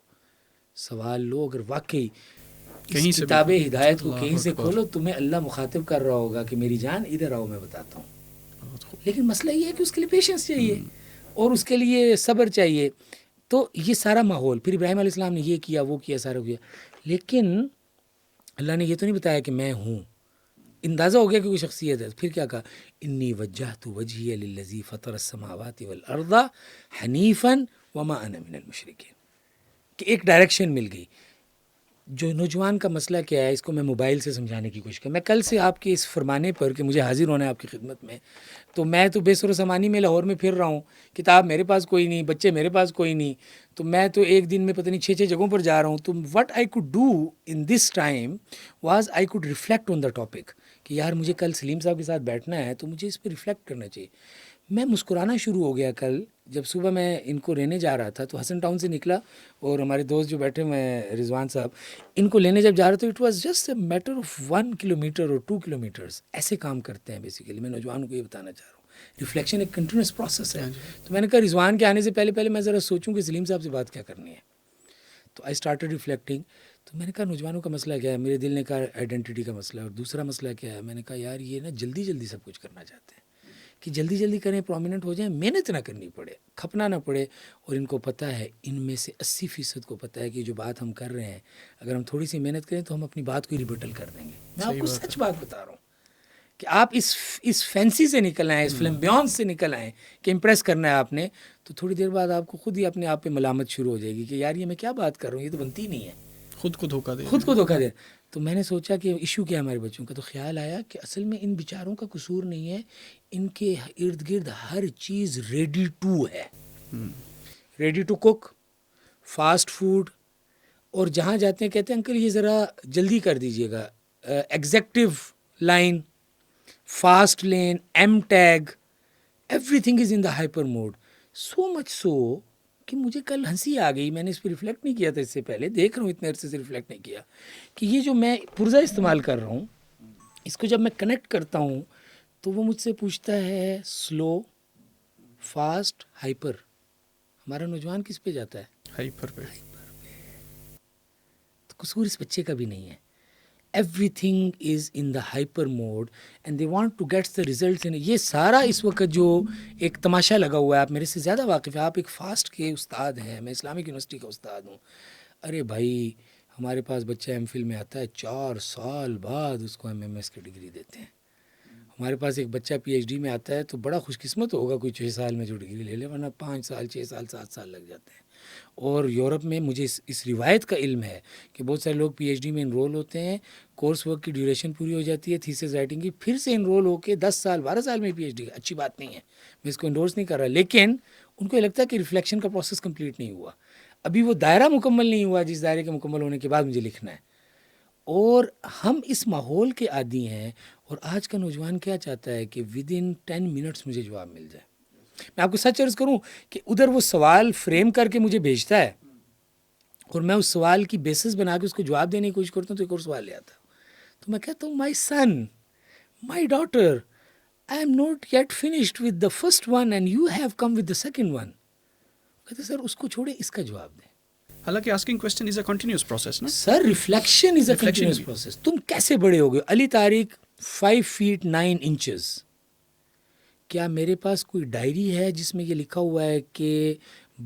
سوال لو. اگر واقعی کہیں کتاب ہدایت کو کہیں سے کھولو، تمہیں اللہ مخاطب کر رہا ہوگا کہ میری جان ادھر آؤ میں بتاتا ہوں. لیکن مسئلہ یہ ہے کہ اس کے لیے پیشنس چاہیے اور اس کے لیے صبر چاہیے. تو یہ سارا ماحول، پھر ابراہیم علیہ السلام نے یہ کیا وہ کیا سارا کیا، لیکن اللہ نے یہ تو نہیں بتایا کہ میں ہوں. اندازہ ہو گیا کہ کوئی شخصیت ہے. پھر کیا کہا؟ انی وجہت وجہی للذی فطر السماوات والارض حنیفا وما انا من المشرکین، کہ ایک ڈائریکشن مل گئی. جو نوجوان کا مسئلہ کیا ہے، اس کو میں موبائل سے سمجھانے کی کوشش کروں. میں کل سے آپ کے اس فرمانے پر کہ مجھے حاضر ہونا ہے آپ کی خدمت میں، تو میں تو بے سر و سامانی میں لاہور میں پھر رہا ہوں، کتاب میرے پاس کوئی نہیں، بچے میرے پاس کوئی نہیں، تو میں تو ایک دن میں پتہ نہیں 6 جگہوں پر جا رہا ہوں. تو what I could do in this time was I could reflect on the topic کہ یار مجھے کل سلیم صاحب کے ساتھ بیٹھنا ہے تو مجھے اس پہ ریفلیکٹ کرنا چاہیے. میں مسکرانا شروع ہو گیا کل جب صبح میں ان کو لینے جا رہا تھا. تو حسن ٹاؤن سے نکلا اور ہمارے دوست جو بیٹھے ہوئے رضوان صاحب، ان کو لینے جب جا رہا تھا، it was just a matter of 1 kilometre اور 2 کلومیٹرز. ایسے کام کرتے ہیں بیسیکلی. میں نوجوانوں کو یہ بتانا چاہ رہا ہوں، ریفلیکشن ایک کنٹینیوس پروسیس ہے. تو میں نے کہا رضوان کے آنے سے پہلے میں ذرا سوچوں کہ سلیم صاحب سے بات کیا کرنی ہے. تو آئی اسٹارٹڈ ریفلیکٹنگ. تو میں نے کہا نوجوانوں کا مسئلہ کیا ہے؟ میرے دل نے کہا آئیڈینٹی کا مسئلہ ہے، اور دوسرا مسئلہ کیا ہے؟ میں نے کہا یار یہ نا جلدی جلدی سب کچھ کرنا چاہتے ہیں کہ جلدی جلدی کریں، پرومیننٹ ہو جائیں، محنت نہ کرنی پڑے، کھپنا نہ پڑے. اور ان کو پتہ ہے، ان میں سے 80% کو پتہ ہے کہ جو بات ہم کر رہے ہیں اگر ہم تھوڑی سی محنت کریں تو ہم اپنی بات کو ریبٹل کر دیں گے. میں آپ کو سچ بات بتا رہا ہوں کہ آپ اس فینسی سے نکل آئیں، اس فلمبیون سے نکل آئیں کہ امپریس کرنا ہے آپ نے، تو تھوڑی دیر بعد آپ کو خود ہی اپنے آپ پہ ملامت شروع ہو جائے گی کہ یار یہ میں کیا بات کر رہا ہوں، یہ تو بنتی نہیں ہے. خود کو دھوکہ دے خود کو دھوکہ دے. تو میں نے سوچا کہ ایشو کیا ہے ہمارے بچوں کا، تو خیال آیا کہ اصل میں ان بیچاروں کا قصور نہیں ہے، ان کے ارد گرد ہر چیز ریڈی ٹو ہے، ready to cook, fast food. اور جہاں جاتے ہیں کہتے ہیں انکل یہ ذرا جلدی کر دیجئے گا، executive line, fast lane, M tag, everything is in the hyper mode. So much so کہ مجھے کل ہنسی آ گئی. میں نے اس پہ ریفلیکٹ نہیں کیا تھا اس سے پہلے، دیکھ رہا ہوں اتنے عرصے سے ریفلیکٹ نہیں کیا کہ یہ جو میں پرزہ استعمال کر رہا ہوں، اس کو جب میں کنیکٹ کرتا ہوں تو وہ مجھ سے پوچھتا ہے سلو، فاسٹ، ہائپر. ہمارا نوجوان کس پہ جاتا ہے؟ ہائپر پہ. تو قصور اس بچے کا بھی نہیں ہے. Everything is in the hyper mode and they want to gets the results. یہ سارا اس وقت جو ایک تماشا لگا ہوا ہے، آپ میرے سے زیادہ واقف ہیں، آپ ایک فاسٹ کے استاد ہیں، میں اسلامک یونیورسٹی کا استاد ہوں. ارے بھائی ہمارے پاس بچہ ایم فل میں آتا ہے، 4 سال بعد اس کو ایم ایس کی ڈگری دیتے ہیں. ہمارے پاس ایک بچہ پی ایچ ڈی میں آتا ہے تو بڑا خوش قسمت ہوگا کوئی 6 سال میں جو ڈگری لے لے، ورنہ 5 سال 6 سال 7 سال لگ جاتے ہیں. اور یورپ میں مجھے اس روایت کا علم ہے کہ بہت سارے لوگ پی ایچ ڈی میں انرول ہوتے ہیں، کورس ورک کی ڈیوریشن پوری ہو جاتی ہے، تھیسس رائٹنگ کی، پھر سے انرول ہو کے 10 سال 12 سال میں پی ایچ ڈی. اچھی بات نہیں ہے، میں اس کو انڈورس نہیں کر رہا، لیکن ان کو یہ لگتا ہے کہ ریفلیکشن کا پروسیس کمپلیٹ نہیں ہوا، ابھی وہ دائرہ مکمل نہیں ہوا جس دائرے کے مکمل ہونے کے بعد مجھے لکھنا ہے. اور ہم اس ماحول کے عادی ہیں. اور آج کا نوجوان کیا چاہتا ہے کہ ود ان 10 منٹس مجھے جواب مل جائے. میں آپ کو سچ عرض کروں کہ ادھر وہ سوال فریم کر کے مجھے بھیجتا ہے اور میں اس سوال کی بیسس بنا کے اس کو جواب دینے کی کوشش کرتا ہوں تو ایک اور سوال لے آتا ہوں. تو میں کہتا ہوں my son, my daughter, I am not yet finished with the first one and you have come with the second one. کہتے سر اس کو چھوڑے، اس کا جواب دیں. حالانکہ asking question is a continuous process نا sir reflection is a continuous process. تم کیسے بڑے ہو گئے؟ علی طارق 5 feet 9 inches. کیا میرے پاس کوئی ڈائری ہے جس میں یہ لکھا ہوا ہے کہ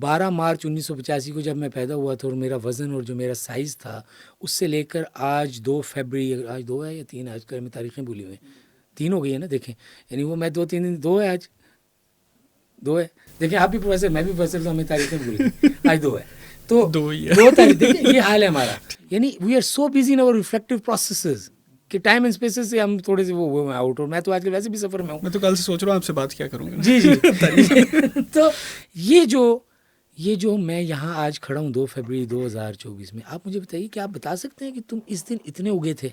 12 مارچ 1985 کو جب میں پیدا ہوا تھا اور میرا وزن اور جو میرا سائز تھا اس سے لے کر آج 2 فیبری، آج 2 ہے یا 3، آج کل میں تاریخیں بھولی ہوئی ہیں، 3 ہو گئی ہے نا، دیکھیں یعنی وہ میں 2-3 دن 2 ہے، آج 2 ہے، دیکھیں آپ بھی پروفیسر، میں بھی پروفیسر، تو ہمیں تاریخیں بھول گئی، آج 2 ہے. تو 2 تاریخ دیکھیں یہ حال ہے ہمارا. یعنی we are so busy in اور ریفلیکٹیو پروسیسز کہ ٹائم اینڈ اسپیسز سے ہم تھوڑے سے وہ ہوئے آؤٹ. اور میں تو آج کل ویسے بھی سفر میں ہوں. میں تو کل سے سوچ رہا ہوں آپ سے بات کیا کروں گا. جی جی. تو یہ جو میں یہاں آج کھڑا ہوں 2 فروری 2024 میں، آپ مجھے بتائیے کہ آپ بتا سکتے ہیں کہ تم اس دن اتنے اگے تھے،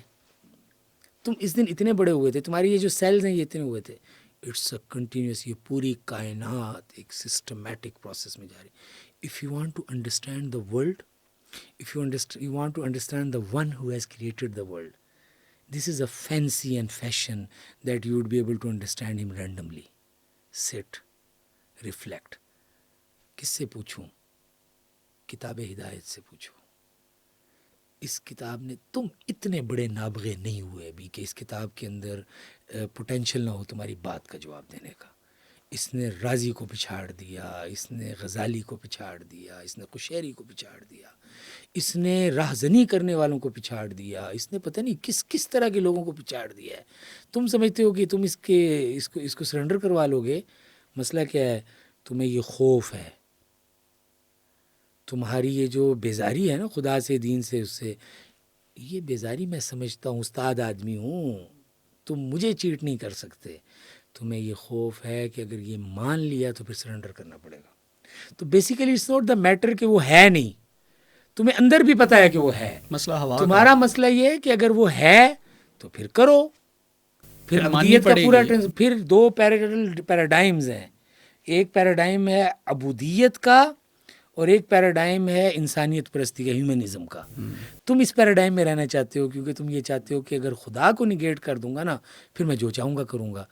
تم اس دن اتنے بڑے ہوئے تھے، تمہاری یہ جو سیلز ہیں یہ اتنے ہوئے تھے. اٹس اے کنٹینیوس، یہ پوری کائنات ایک سسٹمیٹک پروسیس میں جا رہی. If you want to understand the world, if you want to understand the one who has created the world, this is a fancy and fashion that you would be able to understand him randomly. Sit, reflect. کس سے پوچھوں؟ کتاب ہدایت سے پوچھو. اس کتاب نے، تم اتنے بڑے نابغے نہیں ہوئے ابھی کہ اس کتاب کے اندر پوٹینشیل نہ ہو تمہاری بات کا جواب دینے کا. اس نے رازی کو پچھاڑ دیا، اس نے غزالی کو پچھاڑ دیا، اس نے قشیری کو پچھاڑ دیا، اس نے راہزنی کرنے والوں کو پچھاڑ دیا، اس نے پتہ نہیں کس طرح کے لوگوں کو پچھاڑ دیا ہے. تم سمجھتے ہو کہ تم اس کو سرنڈر کروا لو گے. مسئلہ کیا ہے؟ تمہیں یہ خوف ہے، تمہاری یہ جو بیزاری ہے نا خدا سے، دین سے، اس سے، یہ بیزاری میں سمجھتا ہوں، استاد آدمی ہوں، تم مجھے چیٹ نہیں کر سکتے. تمہیں یہ خوف ہے کہ اگر یہ مان لیا تو پھر سرنڈر کرنا پڑے گا. تو basically it's not the matter کہ وہ ہے نہیں، تمہیں اندر بھی پتہ ہے کہ وہ ہے. مسئلہ ہوا تمہارا مسئلہ یہ ہے کہ اگر وہ ہے تو پھر کرو، پھر عبودیت کا پورا پھر 2 پیراڈائمز ہیں. ایک پیراڈائم ہے عبودیت کا اور ایک پیراڈائم ہے انسانیت پرستی کا، ہیومنزم کا. تم اس پیراڈائم میں رہنا چاہتے ہو کیونکہ تم یہ چاہتے ہو کہ اگر خدا کو نگیٹ کر دوں گا نا پھر میں جو چاہوں گا کروں گا.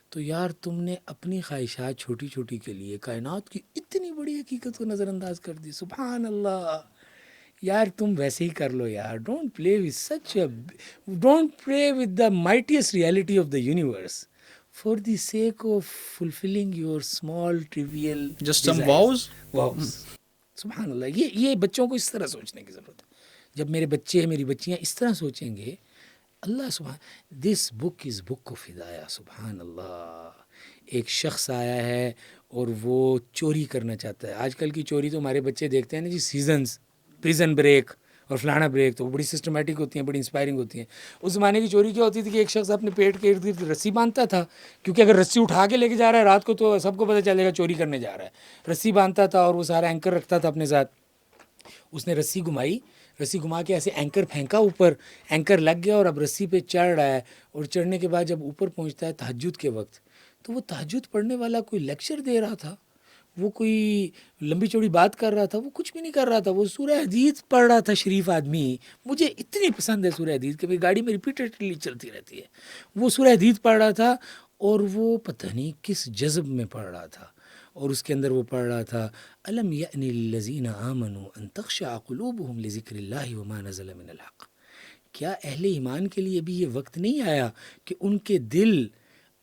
تو یار تم نے اپنی خواہشات چھوٹی چھوٹی کے لیے کائنات کی اتنی بڑی حقیقت کو نظر انداز کر دی. سبحان اللہ. یار تم ویسے ہی کر لو یار. Don't play with such don't play with the mightiest reality of the universe for the sake of fulfilling your small trivial just some vows. سبحان اللہ. یہ بچوں کو اس طرح سوچنے کی ضرورت ہے. جب میرے بچے میری بچیاں اس طرح سوچیں گے, اللہ سبحان, دس بک از بک آف ہدایہ. سبحان اللہ. ایک شخص آیا ہے اور وہ چوری کرنا چاہتا ہے. آج کل کی چوری تو ہمارے بچے دیکھتے ہیں نا جی, سیزنز, پریزن بریک اور فلانا بریک, تو وہ بڑی سسٹمیٹک ہوتی ہیں, بڑی انسپائرنگ ہوتی ہیں. اس زمانے کی چوری کیا ہوتی تھی کہ ایک شخص اپنے پیٹ کے ارد گرد رسی باندھتا تھا, کیونکہ اگر رسی اٹھا کے لے کے جا رہا ہے رات کو تو سب کو پتہ چلے گا چوری کرنے جا رہا ہے. رسی باندھتا تھا اور وہ سارا اینکر رکھتا تھا اپنے ساتھ. اس نے رسی گھمائی, رسی گھما کے ایسے اینکر پھینکا اوپر, اینکر لگ گیا اور اب رسی پہ چڑھ رہا ہے. اور چڑھنے کے بعد جب اوپر پہنچتا ہے تہجد کے وقت, تو وہ تہجد پڑھنے والا کوئی لیکچر دے رہا تھا, وہ کوئی لمبی چوڑی بات کر رہا تھا, وہ کچھ بھی نہیں کر رہا تھا, وہ سورہ حدیث پڑھ رہا تھا. شریف آدمی, مجھے اتنی پسند ہے سورہ حدیث کہ میری گاڑی میں ریپیٹیڈلی چلتی رہتی ہے. وہ سورہ حدیث پڑھ رہا تھا اور وہ پتہ نہیں کس جذب میں پڑھ رہا تھا, اور اس کے اندر وہ پڑھ رہا تھا الم یأن للذین آمنوا ان تخشع قلوبهم لذکر اللہ وما نزل من الحق. کیا اہل ایمان کے لیے بھی یہ وقت نہیں آیا کہ ان کے دل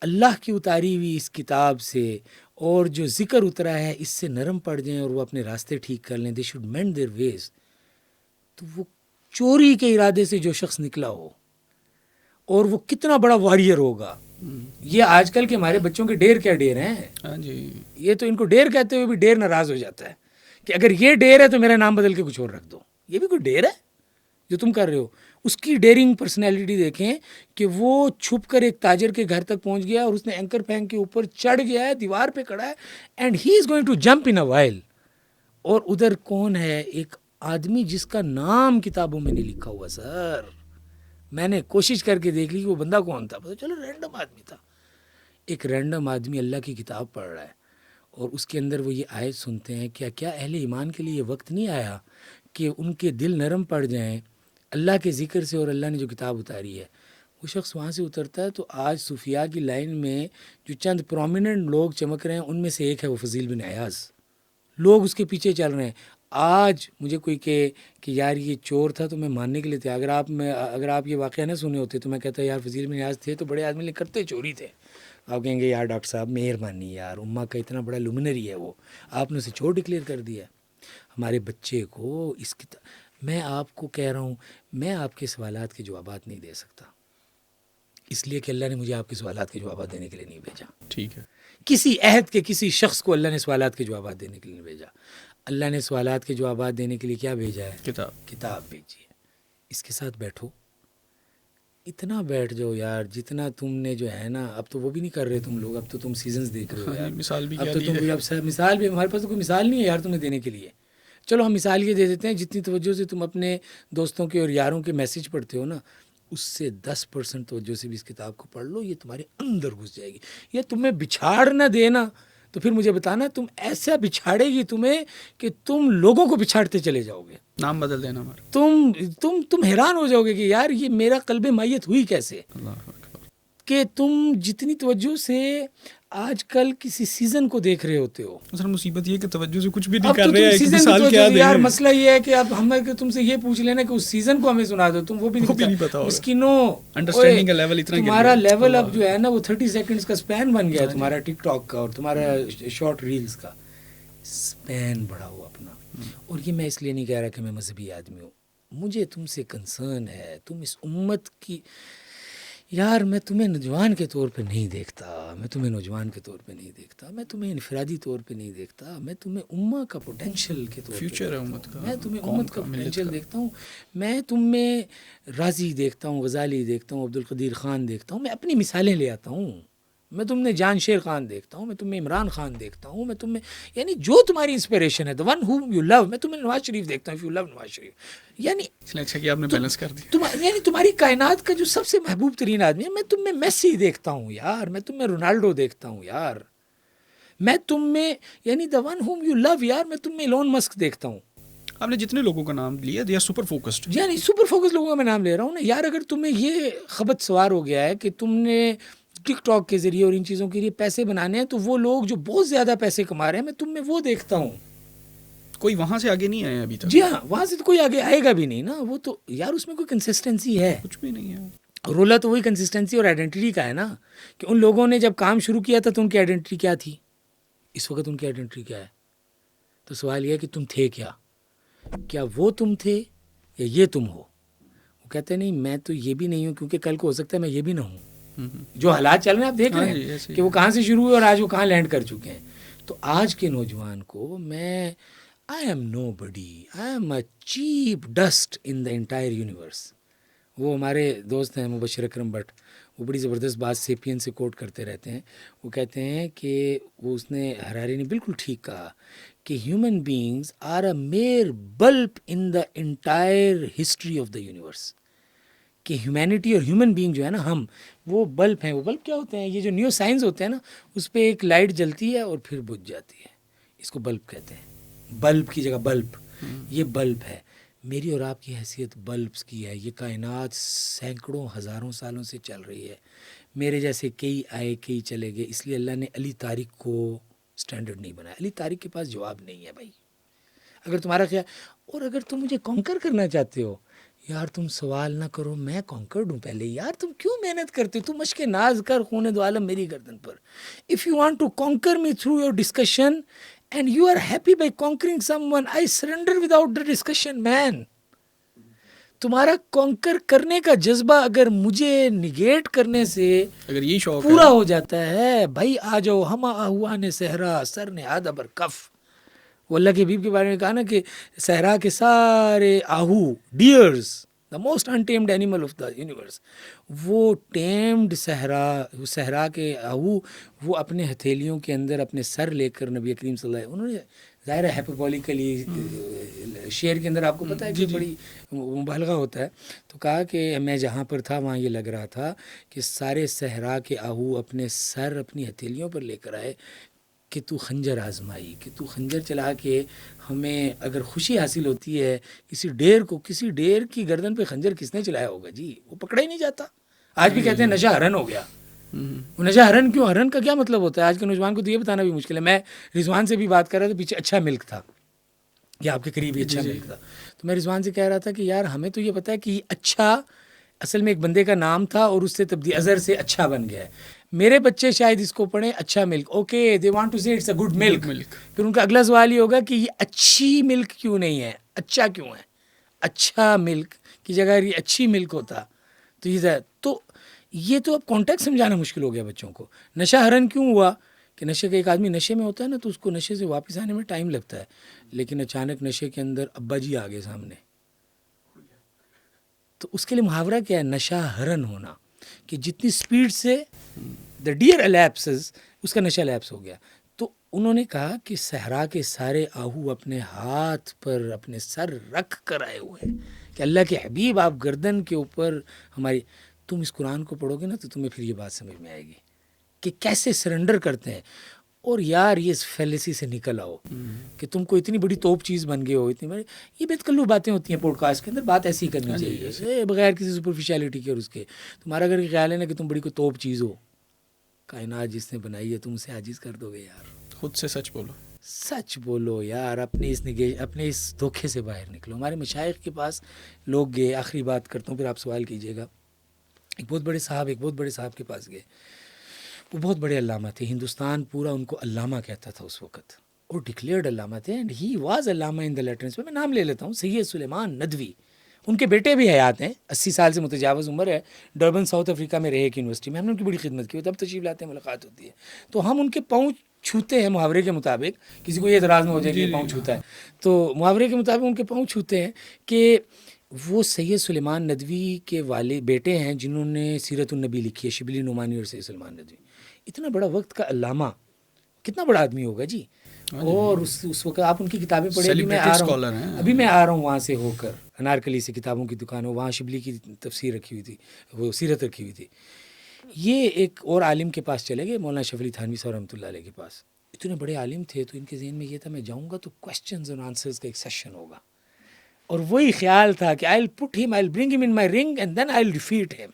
اللہ کی اتاری ہوئی اس کتاب سے اور جو ذکر اترا ہے اس سے نرم پڑ جائیں اور وہ اپنے راستے ٹھیک کر لیں. دے شوڈ مینڈ دیئر ویز. تو وہ چوری کے ارادے سے جو شخص نکلا ہو, اور وہ کتنا بڑا واریر ہوگا. یہ آج کل کے ہمارے بچوں کے ڈیر کیا ڈیر ہیں. ہاں جی, یہ تو ان کو ڈیر کہتے ہوئے بھی ڈیر ناراض ہو جاتا ہے کہ اگر یہ ڈیر ہے تو میرا نام بدل کے کچھ اور رکھ دو. یہ بھی کوئی ڈیر ہے جو تم کر رہے ہو. اس کی ڈیرنگ پرسنالٹی دیکھیں کہ وہ چھپ کر ایک تاجر کے گھر تک پہنچ گیا اور اس نے اینکر پھینک کے اوپر چڑھ گیا ہے, دیوار پہ کھڑا ہے, and he is going to jump in a well. اور ادھر کون ہے, ایک آدمی جس کا نام کتابوں میں نہیں لکھا ہوا. سر میں نے کوشش کر کے دیکھ لی کہ وہ بندہ کون تھا, پتہ چلو رینڈم آدمی تھا. ایک رینڈم آدمی اللہ کی کتاب پڑھ رہا ہے اور اس کے اندر وہ یہ آیت سنتے ہیں, کیا اہل ایمان کے لیے یہ وقت نہیں آیا کہ ان کے دل نرم پڑ جائیں اللہ کے ذکر سے اور اللہ نے جو کتاب اتاری ہے. وہ شخص وہاں سے اترتا ہے. تو آج صوفیاء کی لائن میں جو چند پرومیننٹ لوگ چمک رہے ہیں ان میں سے ایک ہے وہ فضیل بن عیاض. لوگ اس کے پیچھے چل رہے ہیں. آج مجھے کوئی کہ یار یہ چور تھا تو میں ماننے کے لیے تھا. اگر آپ یہ واقعہ نہ سنے ہوتے تو میں کہتا یار فضیل بن عیاض تھے تو بڑے آدمی لیکن کرتے چوری تھے. آپ کہیں گے یار ڈاکٹر صاحب مہربانی, یار امہ کا اتنا بڑا لومنری ہے وہ, آپ نے اسے چور ڈکلیئر کر دیا. ہمارے بچے کو اس کی میں آپ کو کہہ رہا ہوں, میں آپ کے سوالات کے جوابات نہیں دے سکتا, اس لیے کہ اللہ نے مجھے آپ کے سوالات کے جوابات دینے کے لیے نہیں بھیجا. ٹھیک ہے. کسی عہد کے کسی شخص کو اللہ نے سوالات کے جوابات دینے کے لیے نہیں بھیجا. اللہ نے سوالات کے جوابات دینے کے لیے کیا بھیجا ہے؟ کتاب بھیجی ہے. اس کے ساتھ بیٹھو, اتنا بیٹھ جاؤ یار جتنا تم نے جو ہے نا. اب تو وہ بھی نہیں کر رہے تم لوگ, اب تو تم سیزنز دیکھ رہے ہو یار. مثال بھی اب تو تم مثال بھی, ہمارے پاس تو کوئی مثال نہیں ہے یار تمہیں دینے کے لیے. چلو ہم مثال یہ دے دیتے ہیں, جتنی توجہ سے تم اپنے دوستوں کے اور یاروں کے میسج پڑھتے ہو نا, اس سے 10% توجہ سے بھی اس کتاب کو پڑھ لو, یہ تمہارے اندر گھس جائے گی. یہ تمہیں بچھاڑ نہ دینا تو پھر مجھے بتانا تم ایسا بچھاڑے گی تمہیں کہ تم لوگوں کو بچھاڑتے چلے جاؤ گے. نام بدل دینا ہمارا. تم حیران ہو جاؤ گے کہ یار یہ میرا قلب مائیت ہوئی کیسے. اللہ اکبر. کہ تم جتنی توجہ سے آج کل کسی سیزن کو دیکھ رہے ہوتے ہو. سر مصیبت یہ کہ توجہ سے کچھ بھی نہیں کر رہے ہیں. مثال کیا دیں یار, مسئلہ یہ ہے کہ اب ہمیں تم سے یہ پوچھ لینا کہ اس سیزن کو ہمیں سنا دو, تم وہ بھی نہیں پتا. مسکینوں, انڈرسٹینڈنگ کا لیول اتنا تمہارا لیول اب جو ہے نا وہ 30 سیکنڈز کا سپین بن گیا ہے تمہارا ٹک ٹاک کا, اور تمہارا شارٹ ریلز کا سپین بڑھا ہوا اپنا. اور یہ میں اس لیے نہیں کہہ رہا کہ میں مذہبی آدمی ہوں, مجھے تم سے کنسرن ہے. تم اس امت کی, یار میں تمہیں نوجوان کے طور پہ نہیں دیکھتا, میں تمہیں نوجوان کے طور پہ نہیں دیکھتا, میں تمہیں انفرادی طور پہ نہیں دیکھتا, میں تمہیں امہ کا پوٹینشیل کے طور پہ, فیوچر ہے امت کا, میں تمہیں امت کا پوٹینشیل دیکھتا ہوں. میں تم میں رازی دیکھتا ہوں, غزالی دیکھتا ہوں, عبدالقدیر خان دیکھتا ہوں. میں اپنی مثالیں لے آتا ہوں. میں تم میں جان شیر خان دیکھتا ہوں, میں تم میں عمران خان دیکھتا ہوں, میں تم میں یعنی جو تمہاری انسپریشن ہے, the one whom you love. میں تمہیں نواز شریف دیکھتا ہوں, if you love Nawaz Sharif, یعنی اچھا کہ آپ نے بیلنس کر دیا. یعنی تمہاری کائنات کا جو سب سے محبوب ترین آدمی ہے. میں تم میں میسی دیکھتا ہوں یار, میں تم میں رونالڈو دیکھتا ہوں یار, میں تم میں یعنی the one whom you love یار, میں تم میں ایلون مسک دیکھتا ہوں. آپ نے جتنے لوگوں کا نام لیا دے آر سپر فوکسڈ, یعنی سپر فوکس لوگوں کا میں نام لے رہا ہوں نا یار. اگر تمہیں یہ خبت سوار ہو گیا ہے کہ تم نے ٹک ٹاک کے ذریعے اور ان چیزوں کے لیے پیسے بنانے ہیں, تو وہ لوگ جو بہت زیادہ پیسے کما رہے ہیں میں تم میں وہ دیکھتا ہوں. کوئی وہاں سے آگے نہیں آیا ابھی تک. جی ہاں, وہاں سے تو کوئی آگے آئے گا بھی نہیں نا. وہ تو یار اس میں کوئی کنسسٹنسی ہے کچھ بھی نہیں ہے. رولا تو وہی کنسسٹنسی اور آئیڈینٹی کا ہے نا, کہ ان لوگوں نے جب کام شروع کیا تھا تو ان کی آئیڈینٹی کیا تھی, اس وقت ان کی آئیڈینٹی کیا ہے. تو سوال یہ ہے کہ تم تھے کیا وہ تم تھے یا یہ تم ہو. وہ کہتے ہیں نہیں میں تو یہ بھی نہیں ہوں, کیونکہ کل کو ہو سکتا ہے میں یہ بھی نہ ہوں. جو حالات چل رہے ہیں آپ دیکھ رہے ہیں کہ وہ کہاں سے شروع ہوئے اور آج وہ کہاں لینڈ کر چکے ہیں. تو آج کے نوجوان کو میں I am nobody, I am a cheap dust in the entire universe. وہ ہمارے دوست ہیں مبشر اکرم بٹ, وہ بڑی زبردست بات سیپین سے کوٹ کرتے رہتے ہیں. وہ کہتے ہیں کہ وہ اس نے ہراری نے بالکل ٹھیک کہا کہ human beings are a mere blip in the entire history of the universe. کہ ہیومینٹی اور ہیومن بینگ جو ہے نا, ہم وہ بلب ہیں. وہ بلب کیا ہوتے ہیں, یہ جو نیو سائنس ہوتے ہیں نا, اس پہ ایک لائٹ جلتی ہے اور پھر بجھ جاتی ہے, اس کو بلب کہتے ہیں. بلب کی جگہ بلب, یہ بلب ہے. میری اور آپ کی حیثیت بلبس کی ہے. یہ کائنات سینکڑوں ہزاروں سالوں سے چل رہی ہے. میرے جیسے کئی آئے کئی چلے گئے. اس لیے اللہ نے علی طارق کو سٹینڈرڈ نہیں بنایا. علی طارق کے پاس جواب نہیں ہے بھائی. اگر تمہارا خیال, اور اگر تم مجھے کانکر کرنا چاہتے ہو, یار تم سوال نہ کرو, میں کانکر دوں پہلے. یار تم کیوں محنت کرتے ہو, تم مشق ناز کر, خون دو عالم میری گردن پر. If you want to conquer me through your discussion and you are happy by conquering someone, I surrender without the discussion man. تمہارا کانکر کرنے کا جذبہ اگر مجھے نگیٹ کرنے سے اگر یہ شوق پورا ہو جاتا ہے, بھائی آ جاؤ ہم آہوان صحرا سر نے آدھا بر کف. وہ اللہ کے حبیب کے بارے میں کہا نا کہ صحرا کے سارے آہو, deers, the most untamed animal of the universe, وہ ٹیمڈ صحرا کے آہو, وہ اپنے ہتھیلیوں کے اندر اپنے سر لے کر نبی کریم صلی اللہ علیہ وسلم, انہوں نے ظاہر ہے ہیپوبولیکلی شعر کے اندر آپ کو پتہ ہے کہ بڑی مبالغہ ہوتا ہے. تو کہا کہ میں جہاں پر تھا وہاں یہ لگ رہا تھا کہ سارے صحرا کے آہو اپنے سر اپنی ہتھیلیوں پر لے کر آئے کہ تو خنجر آزمائی, کہ تو خنجر چلا کے ہمیں اگر خوشی حاصل ہوتی ہے کسی ڈیر کی گردن پہ خنجر کس نے چلایا ہوگا جی, وہ پکڑا ہی نہیں جاتا. آج بھی کہتے ہیں نشہ ہرن ہو گیا. وہ نشہ ہرن کیوں, ہرن کا کیا مطلب ہوتا ہے, آج کے نوجوان کو تو یہ بتانا بھی مشکل ہے. میں رضوان سے بھی بات کر رہا تھا, پیچھے اچھا ملک تھا, یا آپ کے قریب ہی اچھا ملک تھا. تو میں رضوان سے کہہ رہا تھا کہ یار ہمیں تو یہ پتا ہے کہ یہ اچھا اصل میں ایک بندے کا نام تھا اور اس سے تبدیل ازر سے اچھا بن گیا ہے. میرے بچے شاید اس کو پڑھیں اچھا ملک, اوکے دے وانٹ ٹو سے اٹس اے گڈ ملک. پھر ان کا اگلا سوال یہ ہوگا کہ یہ اچھی ملک کیوں نہیں ہے, اچھا کیوں ہے. اچھا ملک کی جگہ یہ اچھی ملک ہوتا تو یہ تو اب کانٹیکٹ سمجھانا مشکل ہو گیا بچوں کو. نشہ ہرن کیوں ہوا کہ نشے کا ایک آدمی نشے میں ہوتا ہے نا, تو اس کو نشے سے واپس آنے میں ٹائم لگتا ہے, لیکن اچانک نشے کے اندر ابا جی آ گئے سامنے, تو اس کے لیے محاورہ کیا ہے, نشہ ہرن ہونا, کہ جتنی سپیڈ سے دا ڈیئر الیپسز, اس کا نشہ لیپس ہو گیا. تو انہوں نے کہا کہ صحرا کے سارے آہو اپنے ہاتھ پر اپنے سر رکھ کر آئے ہوئے ہیں کہ اللہ کے حبیب آپ گردن کے اوپر ہماری. تم اس قرآن کو پڑھو گے نا تو تمہیں پھر یہ بات سمجھ میں آئے گی کہ کیسے سرنڈر کرتے ہیں. اور یار یہ فیلیسی سے نکل آؤ کہ تم کو اتنی بڑی توپ چیز بن گئے ہو, اتنی بڑی یہ بے تکلف باتیں ہوتی ہیں پوڈ کاسٹ کے اندر, بات ایسی ہی کرنی چاہیے بغیر کسی سپرفیشیلٹی کے. اور اس کے تمہارا اگر خیال ہے نا کہ تم بڑی کوئی توپ چیز ہو, کائنات جس نے بنائی ہے تم اسے عاجز کر دو گے. یار خود سے سچ بولو یار, اپنے اس دھوکے سے باہر نکلو. ہمارے مشائخ کے پاس لوگ گئے, آخری بات کرتا ہوں پھر آپ سوال کیجیے گا. ایک بہت بڑے صاحب کے پاس گئے, وہ بہت بڑے علامہ تھے, ہندوستان پورا ان کو علامہ کہتا تھا اس وقت, اور ڈکلیئرڈ علامہ تھے, اینڈ ہی واز علامہ ان دا لیٹرنس. میں نام لے لیتا ہوں, سید سلیمان ندوی. ان کے بیٹے بھی حیات ہیں, 80 سال سے متجاوز عمر ہے, ڈربن ساؤتھ افریقہ میں رہے ایک یونیورسٹی میں. ہم نے ان کی بڑی خدمت کی, تب تشریف لاتے ہیں, ملاقات ہوتی ہے, تو ہم ان کے پاؤں چھوتے ہیں محاورے کے مطابق. کسی کو یہ اعتراض میں ہو جائے کہ یہ پاؤں چھوتا ہے, تو محاورے کے مطابق ان کے پاؤں چھوتے ہیں کہ وہ سید سلیمان ندوی کے بیٹے ہیں جنہوں نے سیرت النبی لکھی ہے, شبلی نعمانی اور سید سلیمان ندوی. اتنا بڑا وقت کا علامہ, کتنا بڑا آدمی ہوگا جی. اور اس وقت آپ ان کی کتابیں پڑھیں, ابھی میں آ رہا ہوں وہاں سے ہو کر, انارکلی سے کتابوں کی دکان ہو, وہاں شبلی کی تفسیر رکھی ہوئی تھی, وہ سیرت رکھی ہوئی تھی. یہ ایک اور عالم کے پاس چلے گئے, مولانا اشرف علی تھانوی صاحب رحمۃ اللہ علیہ کے پاس. اتنے بڑے عالم تھے, تو ان کے ذہن میں یہ تھا میں جاؤں گا تو کویسچنز اور آنسرز کا ایک سیشن ہوگا, اور وہی خیال تھا کہ I'll put him, I'll bring him in my ring and then I'll defeat him.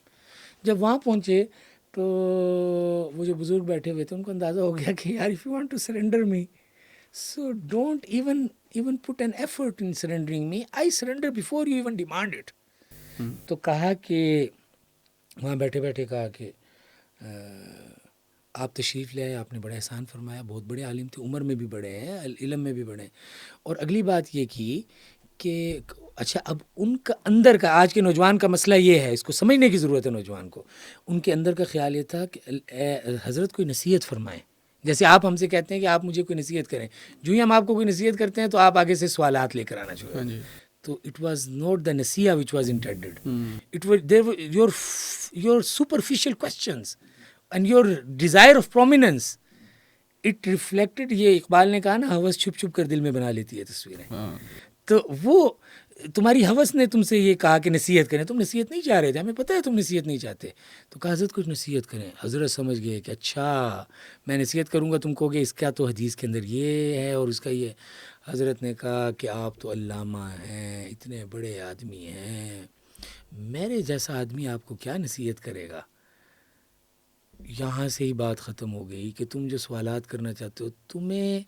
جب وہاں پہنچے تو وہ جو بزرگ بیٹھے ہوئے تھے ان کو اندازہ ہو گیا کہ یار if you want to surrender me So don't even put an effort in surrendering me. I surrender before you even demand it. تو کہا کہ وہاں بیٹھے بیٹھے کہا کہ آپ تشریف لے آئے, آپ نے بڑا احسان فرمایا, بہت بڑے عالم تھے, عمر میں بھی بڑے ہیں, علم میں بھی بڑے ہیں. اور اگلی بات یہ کی کہ اچھا اب ان کا اندر کا, آج کے نوجوان کا مسئلہ یہ ہے, اس کو سمجھنے کی ضرورت ہے نوجوان کو. ان کے اندر کا خیال یہ تھا کہ حضرت کوئی نصیحت فرمائیں, جیسے آپ ہم سے کہتے ہیں کہ آپ مجھے کوئی نصیحت کریں, جو ہی ہم آپ کو کوئی نصیحت کرتے ہیں تو آپ آگے سے سوالات لے کر آنا چاہیے. تو اٹ واز ناٹ دا نصیحہ which was intended, it was there your superficial questions and your desire of prominence. It reflected, یہ اقبال نے کہا نا, ہوس چھپ چھپ کر دل میں بنا لیتی ہے تصویریں. تو وہ تمہاری ہوس نے تم سے یہ کہا کہ نصیحت کریں, تم نصیحت نہیں چاہ رہے تھے, ہمیں پتہ ہے تم نصیحت نہیں چاہتے. تو کہا حضرت کچھ نصیحت کریں. حضرت سمجھ گئے کہ اچھا میں نصیحت کروں گا, تم کہو گے اس کا تو حدیث کے اندر یہ ہے اور اس کا یہ. حضرت نے کہا کہ آپ تو علامہ ہیں, اتنے بڑے آدمی ہیں, میرے جیسا آدمی آپ کو کیا نصیحت کرے گا. یہاں سے ہی بات ختم ہو گئی کہ تم جو سوالات کرنا چاہتے ہو, تمہیں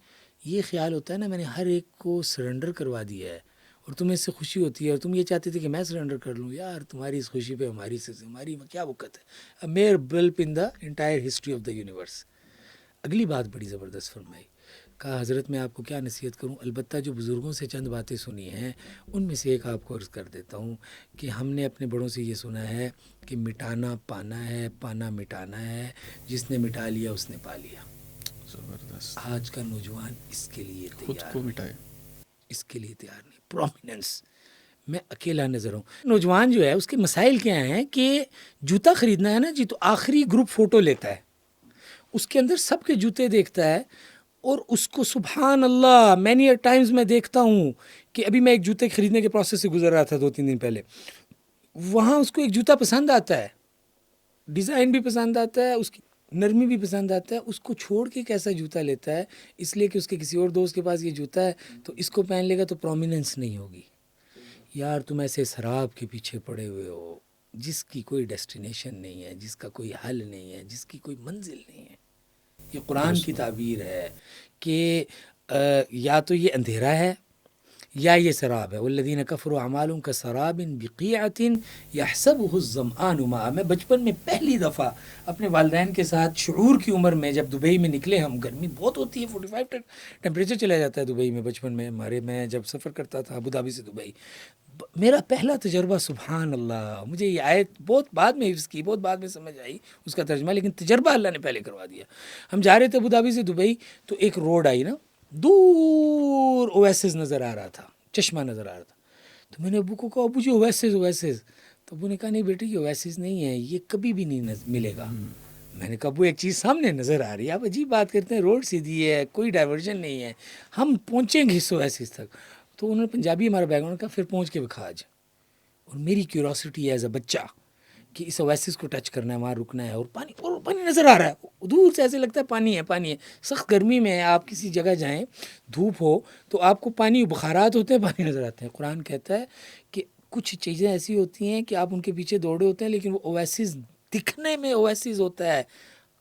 یہ خیال ہوتا ہے نا میں نے ہر ایک کو سرنڈر کروا دیا ہے اور تمہیں اس سے خوشی ہوتی ہے, اور تم یہ چاہتے تھے کہ میں سرنڈر کر لوں. یار تمہاری اس خوشی پہ ہماری کیا وقت ہے. Mere blip in the entire history of the universe. اگلی بات بڑی زبردست فرمائی. کہا حضرت میں آپ کو کیا نصیحت کروں, البتہ جو بزرگوں سے چند باتیں سنی ہیں ان میں سے ایک آپ کو عرض کر دیتا ہوں کہ ہم نے اپنے بڑوں سے یہ سنا ہے کہ مٹانا پانا ہے, پانا مٹانا ہے, جس نے مٹا لیا اس نے پا لیا. زبردست. آج کا نوجوان اس کے لیے خود کو مٹائے, اس کے لیے تیار نہیں. پرومیننس, میں اکیلا نظر ہوں. نوجوان جو ہے اس کے مسائل کیا ہیں کہ جوتا خریدنا ہے نا جی, تو آخری گروپ فوٹو لیتا ہے, اس کے اندر سب کے جوتے دیکھتا ہے, اور اس کو سبحان اللہ مینی ٹائمز میں دیکھتا ہوں کہ ابھی میں ایک جوتے خریدنے کے پروسیس سے گزر رہا تھا 2-3 دن پہلے, وہاں اس کو ایک جوتا پسند آتا ہے, ڈیزائن بھی پسند آتا ہے, اس کی نرمی بھی پسند آتا ہے, اس کو چھوڑ کے کیسا جوتا لیتا ہے, اس لیے کہ اس کے کسی اور دوست کے پاس یہ جوتا ہے تو اس کو پہن لے گا تو پرومیننس نہیں ہوگی. یار تم ایسے سراب کے پیچھے پڑے ہوئے ہو جس کی کوئی ڈیسٹینیشن نہیں ہے, جس کا کوئی حل نہیں ہے, جس کی کوئی منزل نہیں ہے. یہ قرآن کی تعبیر ہے کہ یا تو یہ اندھیرا ہے یا یہ سراب ہے. والذین کفروا اعمالهم کسراب بقیعۃ یحسبہ الظمآن ماء. میں بچپن میں پہلی دفعہ اپنے والدین کے ساتھ شعور کی عمر میں جب دبئی میں نکلے, ہم گرمی بہت ہوتی ہے, 45 تک ٹیمپریچر چلا جاتا ہے دبئی میں. بچپن میں ہمارے, میں جب سفر کرتا تھا ابو دھابی سے دبئی, میرا پہلا تجربہ سبحان اللہ, مجھے یہ آیت بہت بعد میں حفظ کی, بہت بعد میں سمجھ آئی اس کا ترجمہ, لیکن تجربہ اللہ نے پہلے کروا دیا. ہم جا رہے تھے ابو دھابی سے دبئی, تو ایک روڈ آئی نا, دور اویسز نظر آ رہا تھا, چشمہ نظر آ رہا تھا. تو میں نے ابو کو کہا ابو جی اویسز. تو ابو نے کہا نہیں بیٹے یہ اویسز نہیں ہے, یہ کبھی بھی نہیں ملے گا. میں نے کہا ابو ایک چیز سامنے نظر آ رہی ہے, آپ عجیب بات کرتے ہیں, روڈ سیدھی ہے, کوئی ڈائیورژن نہیں ہے, ہم پہنچیں گے اس اویسز تک. تو انہوں نے پنجابی ہمارا بیک گراؤنڈ کا, پھر پہنچ کے دکھا آج. اور میری کیوریوسٹی ایز اے بچہ کہ اس اویسس کو ٹچ کرنا ہے, وہاں رکنا ہے, اور پانی نظر آ رہا ہے, دور سے ایسے لگتا ہے پانی ہے. سخت گرمی میں آپ کسی جگہ جائیں, دھوپ ہو, تو آپ کو پانی, بخارات ہوتے ہیں, پانی نظر آتے ہیں. قرآن کہتا ہے کہ کچھ چیزیں ایسی ہوتی ہیں کہ آپ ان کے پیچھے دوڑے ہوتے ہیں, لیکن وہ اویسس دکھنے میں اویسس ہوتا ہے,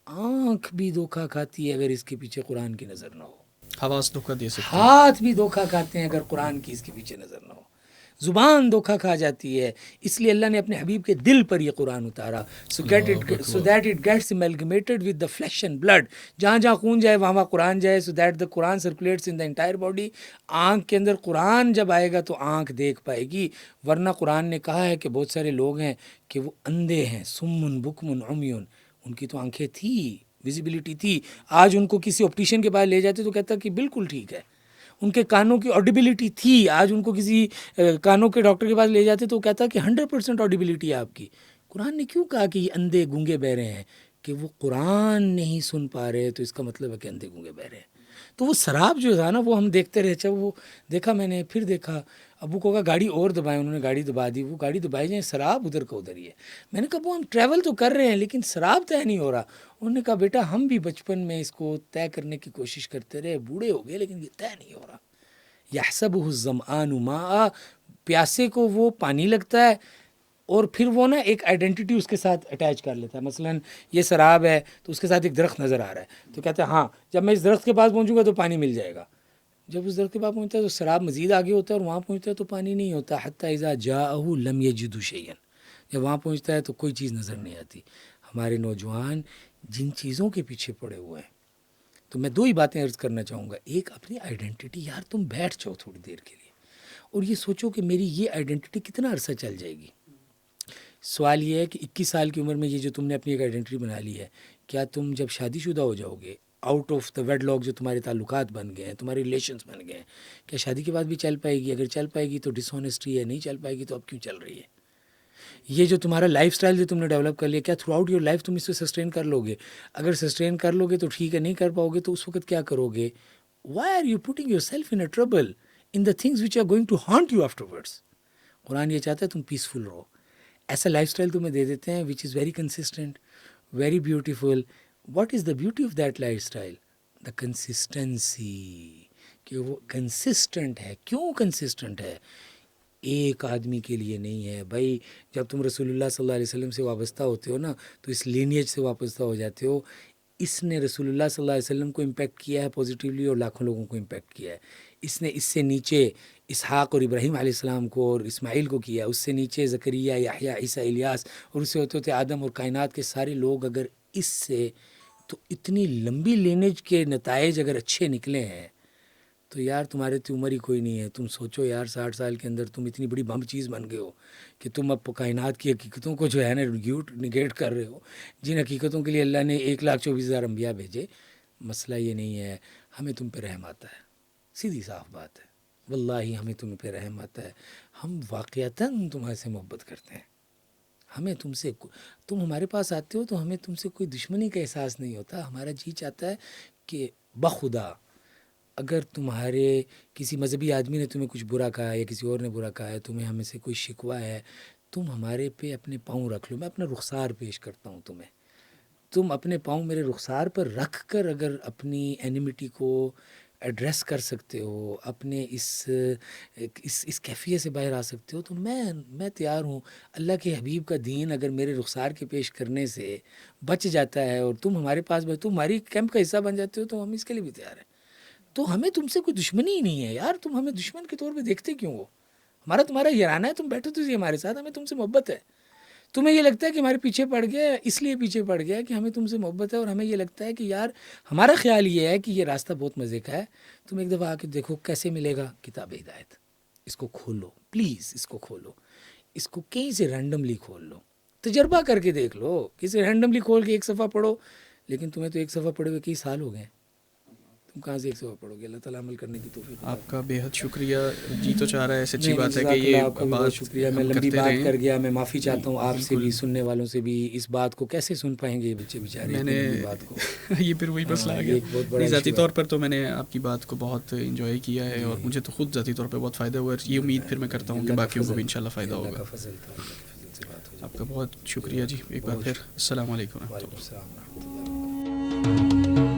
آنکھ بھی دھوکہ کھاتی ہے اگر اس کے پیچھے قرآن کی نظر نہ ہو. حواس دھوکہ دے سکتے ہیں, ہاتھ بھی دھوکہ کھاتے ہیں اگر قرآن کی اس کے پیچھے نظر نہ ہو. زبان دھوکہ کھا جاتی ہے, اس لیے اللہ نے اپنے حبیب کے دل پر یہ قرآن اتارا, so that it gets amalgamated with the flesh and blood. جہاں جہاں خون جائے وہاں وہاں قرآن جائے, so that the Quran circulates in the entire body. آنکھ کے اندر قرآن جب آئے گا تو آنکھ دیکھ پائے گی, ورنہ قرآن نے کہا ہے کہ بہت سارے لوگ ہیں کہ وہ اندھے ہیں, سمن بکمن عمیون, ان کی تو آنکھیں تھی, ویزیبلٹی تھی. آج ان کو کسی آپٹیشین کے پاس لے جاتے تو کہتا کہ بالکل ٹھیک ہے, ان کے کانوں کی آڈیبلٹی تھی. آج ان کو کسی کانوں کے ڈاکٹر کے پاس لے جاتے تو وہ کہتا کہ 100% آڈیبلٹی ہے آپ کی. قرآن نے کیوں کہا کہ یہ اندھے گونگے بہرے ہیں؟ کہ وہ قرآن نہیں سن پا رہے, تو اس کا مطلب ہے کہ اندھے گونگے بہرے ہیں. تو وہ سراب جو تھا نا وہ ہم دیکھتے رہے. اچھا وہ دیکھا میں نے, پھر دیکھا, ابو کو کہا گاڑی اور دبائیں, انہوں نے گاڑی دبا دی. وہ گاڑی دبائی جائیں, سراب ادھر کا ادھر ہی ہے. میں نے کہا وہ ہم ٹریول تو کر رہے ہیں لیکن سراب طے نہیں ہو رہا. انہوں نے کہا بیٹا ہم بھی بچپن میں اس کو طے کرنے کی کوشش کرتے رہے, بوڑھے ہو گئے لیکن یہ طے نہیں ہو رہا. یحسبہ الظمآن ماء, پیاسے کو وہ پانی لگتا ہے, اور پھر وہ نا ایک آئیڈینٹی اس کے ساتھ اٹیچ کر لیتا ہے. مثلا یہ سراب ہے تو اس کے ساتھ ایک درخت نظر آ رہا ہے, تو کہتا ہے ہاں جب میں اس درخت کے پاس پہنچوں گا تو پانی مل جائے گا. جب اس درخت کے پاس پہنچتا ہے تو سراب مزید آگے ہوتا ہے اور وہاں پہنچتا ہے تو پانی نہیں ہوتا. حتی اذا جاءہ لم یجد شیئا، جب وہاں پہنچتا ہے تو کوئی چیز نظر نہیں آتی. ہمارے نوجوان جن چیزوں کے پیچھے پڑے ہوئے ہیں، تو میں دو ہی باتیں عرض کرنا چاہوں گا. ایک، اپنی آئیڈینٹی، یار تم بیٹھ جاؤ تھوڑی دیر کے لیے اور یہ سوچو کہ میری یہ آئیڈینٹی کتنا عرصہ چل جائے گی. سوال یہ ہے کہ 21 سال کی عمر میں یہ جو تم نے اپنی ایک آئیڈینٹی بنا لی ہے، کیا تم جب شادی شدہ ہو جاؤ گے، out of the wedlock جو تمہارے تعلقات بن گئے ہیں، تمہارے ریلیشنز بن گئے ہیں، کیا شادی کے بعد بھی چل پائے گی؟ اگر چل پائے گی تو ڈس آنیسٹی ہے، نہیں چل پائے گی تو اب کیوں چل رہی ہے؟ یہ جو تمہارا لائف سٹائل جو تم نے ڈیولپ کر لیا، کیا تھرو آؤٹ یور لائف تم اس سے سسٹین کر لو گے؟ اگر سسٹین کر لو گے تو ٹھیک ہے، نہیں کر پاؤ گے تو اس وقت کیا کرو گے؟ Why are you putting yourself in a trouble in the things which are going to haunt you afterwards? قرآن یہ چاہتا ہے تم پیسفل رہو. ایسا لائف سٹائل تمہیں دے دیتے ہیں which is very consistent, very beautiful. What is the beauty of that lifestyle? The consistency, کہ وہ کنسسٹنٹ ہے. کیوں کنسسٹنٹ ہے؟ ایک آدمی کے لیے نہیں ہے بھائی. جب تم رسول اللہ صلی اللہ علیہ وسلم سے وابستہ ہوتے ہو نا تو اس لینیج سے وابستہ ہو جاتے ہو. اس نے رسول اللہ صلی اللہ علیہ وسلم کو امپیکٹ کیا ہے پازیٹیولی اور لاکھوں لوگوں کو امپیکٹ کیا ہے. اس نے اس سے نیچے اسحاق اور ابراہیم علیہ السلام کو اور اسماعیل کو کیا، اس سے نیچے زکریا، یحییٰ، عیسیٰ، الیاس، اور اس سے ہوتے ہوتے آدم اور کائنات کے سارے لوگ. اگر اس سے تو اتنی لمبی لینیج کے نتائج اگر اچھے نکلے ہیں تو یار تمہارے تو عمر ہی کوئی نہیں ہے. تم سوچو یار 60 سال کے اندر تم اتنی بڑی بم چیز بن گئے ہو کہ تم اب کائنات کی حقیقتوں کو جو ہے نا نگیٹ کر رہے ہو، جن حقیقتوں کے لیے اللہ نے 1,24,000 انبیاء بھیجے. مسئلہ یہ نہیں ہے، ہمیں تم پہ رحم آتا ہے، سیدھی صاف بات ہے. واللہ ہمیں تم پہ رحم آتا ہے. ہم واقعتاً تمہارے سے محبت کرتے ہیں. ہمیں تم ہمارے پاس آتے ہو تو ہمیں تم سے کوئی دشمنی کا احساس نہیں ہوتا. ہمارا جی چاہتا ہے کہ بخدا اگر تمہارے کسی مذہبی آدمی نے تمہیں کچھ برا کہا ہے یا کسی اور نے برا کہا ہے، تمہیں ہمیں سے کوئی شکوہ ہے، تم ہمارے پہ اپنے پاؤں رکھ لو. میں اپنا رخسار پیش کرتا ہوں تمہیں، تم اپنے پاؤں میرے رخسار پر رکھ کر اگر اپنی اینیمیٹی کو ایڈریس کر سکتے ہو، اپنے اس کیفیت سے باہر آ سکتے ہو تو میں تیار ہوں. اللہ کے حبیب کا دین اگر میرے رخسار کے پیش کرنے سے بچ جاتا ہے اور تم ہمارے پاس تم ہماری کیمپ کا حصہ بن جاتے ہو تو ہم اس کے لیے بھی تیار ہیں. تو ہمیں تم سے کوئی دشمنی ہی نہیں ہے یار. تم ہمیں دشمن کے طور پہ دیکھتے کیوں ہو؟ ہمارا تمہارا یارانہ ہے، تم بیٹھو تو ہمارے ساتھ، ہمیں تم سے محبت ہے. تمہیں یہ لگتا ہے کہ ہمارے پیچھے پڑ گیا، اس لیے پیچھے پڑ گیا کہ ہمیں تم سے محبت ہے، اور ہمیں یہ لگتا ہے کہ یار ہمارا خیال یہ ہے کہ یہ راستہ بہت مزے کا ہے. تم ایک دفعہ آ کے دیکھو کیسے ملے گا. کتاب ہدایت، اس کو کھولو پلیز، اس کو کھولو، اس کو کہیں سے رینڈملی کھول لو، تجربہ کر کے دیکھ لو. کسی رینڈملی کھول کے ایک صفحہ پڑھو، لیکن تمہیں تو ایک صفحہ پڑھے ہوئے کئی سال ہو گئے، تم کہاں سے ایک صفحہ پڑھو گے؟ اللہ تعالیٰ عمل کرنے کی توفیق. آپ کا بے حد شکریہ. جی تو چاہ رہا ہے، سچی بات ہے کہ یہ یہ آپ کا بھی بہت شکریہ. میں لمبی بات کر گیا، میں معافی چاہتا ہوں آپ سے بھی، سننے والوں سے بھی. اس بات کو کیسے سن پائیں گے یہ بچے بیچارے میں نے بات کو؟ یہ پھر وہی مسئلہ آ گیا. ذاتی طور پر تو میں نے آپ کی بات کو بہت انجوائے کیا ہے اور مجھے تو خود ذاتی طور پہ بہت فائدہ ہوا ہے. یہ امید پھر میں کرتا ہوں کہ باقیوں کو بھی انشاءاللہ فائدہ ہوگا. آپ کا بہت شکریہ جی. ایک بار پھر السلام علیکم ورحمۃ اللہ.